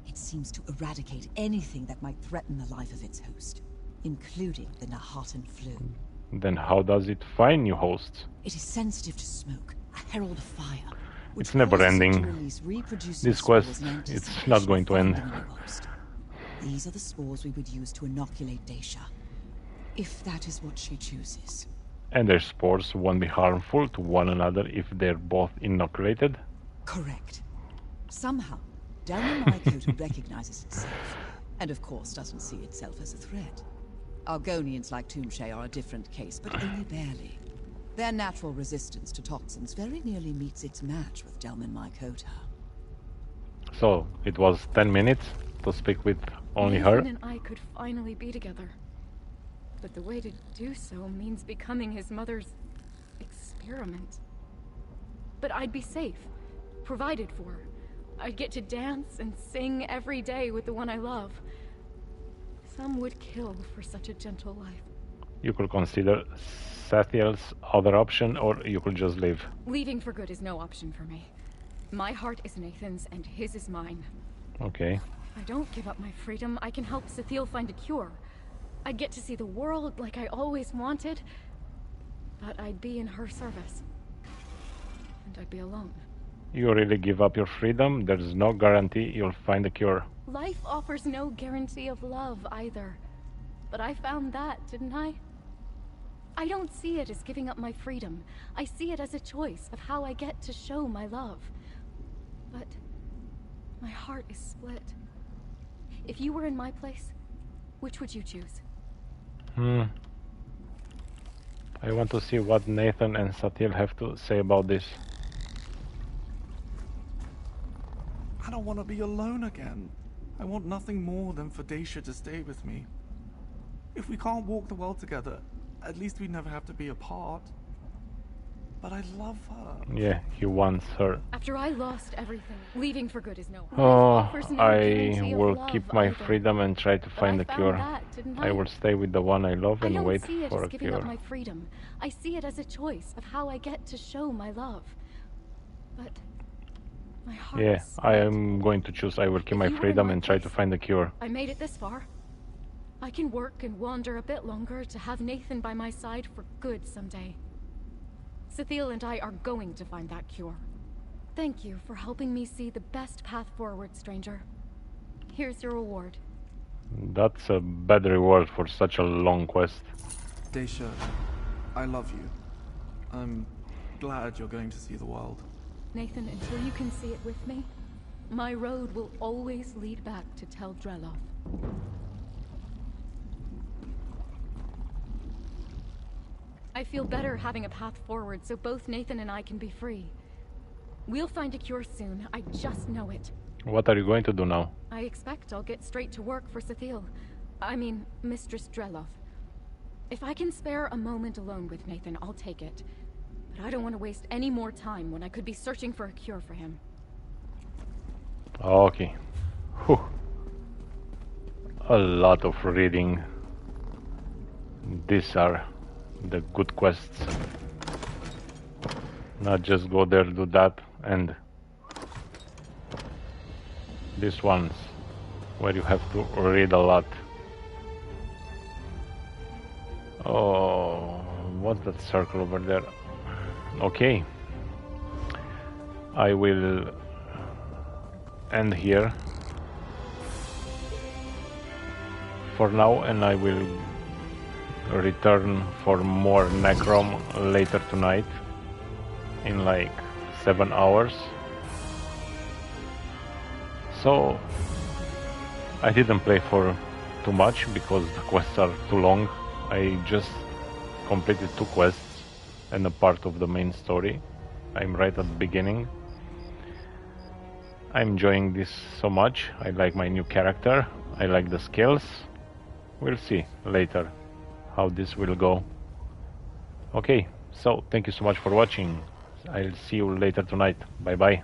It seems to eradicate anything that might threaten the life of its host, including the Nahatan flu. Then how does it find new hosts? It is sensitive to smoke, a herald of fire. It's never ending. This quest, it's not going to end. These are the spores we would use to inoculate Daisha, if that is what she chooses. And their spores won't be harmful to one another if they're both inoculated? Correct. Somehow, Delman mycota recognizes itself, and of course doesn't see itself as a threat. Argonians like Toomshay are a different case, but only barely. Their natural resistance to toxins very nearly meets its match with Delman mycota. So, it was 10 minutes to speak with only her? Nathan and I could finally be together. But the way to do so means becoming his mother's experiment. But I'd be safe, provided for. I'd get to dance and sing every day with the one I love. Some would kill for such a gentle life. You could consider Sathiel's other option, or you could just leave. Leaving for good is no option for me. My heart is Nathan's and his is mine. Okay. If I don't give up my freedom, I can help Sathiel find a cure. I'd get to see the world like I always wanted, but I'd be in her service. And I'd be alone. You really give up your freedom? There's no guarantee you'll find a cure. Life offers no guarantee of love either. But I found that, didn't I? I don't see it as giving up my freedom. I see it as a choice of how I get to show my love. But my heart is split. If you were in my place, which would you choose? I want to see what Nathan and Sathiel have to say about this. I don't want to be alone again. I want nothing more than for Daisha to stay with me. If we can't walk the world together, at least we never have to be apart. But I love her. Yeah, he wants her. After I lost everything, leaving for good is no. I will keep my freedom and try to find a cure. I will stay with the one I love and wait for a giving up cure. my freedom. I see it as a choice of how I get to show my love. But my heart Yeah, is I am going to choose. I will keep my freedom and try to find a cure. I made it this far. I can work and wander a bit longer to have Nathan by my side for good someday. Sathiel and I are going to find that cure. Thank you for helping me see the best path forward, stranger. Here's your reward. That's a bad reward for such a long quest. Daisha, I love you. I'm glad you're going to see the world. Nathan, until you can see it with me, my road will always lead back to Tel Drelov. I feel better having a path forward so both Nathan and I can be free. We'll find a cure soon, I just know it. What are you going to do now? I expect I'll get straight to work for Sathiel. I mean, Mistress Drelov. If I can spare a moment alone with Nathan, I'll take it. But I don't want to waste any more time when I could be searching for a cure for him. Okay. Whew. A lot of reading. These are the good quests. Not just go there, do that, and these ones where you have to read a lot. Oh, what's that circle over there? Okay, I will end here for now, and I will return for more NECROM later tonight in like 7 hours. So I didn't play for too much because the quests are too long. I just completed 2 quests and a part of the main story. I'm right at the beginning. I'm enjoying this so much. I like my new character. I like the skills. We'll see later how this will go. Okay, so thank you so much for watching. I'll see you later tonight. Bye bye.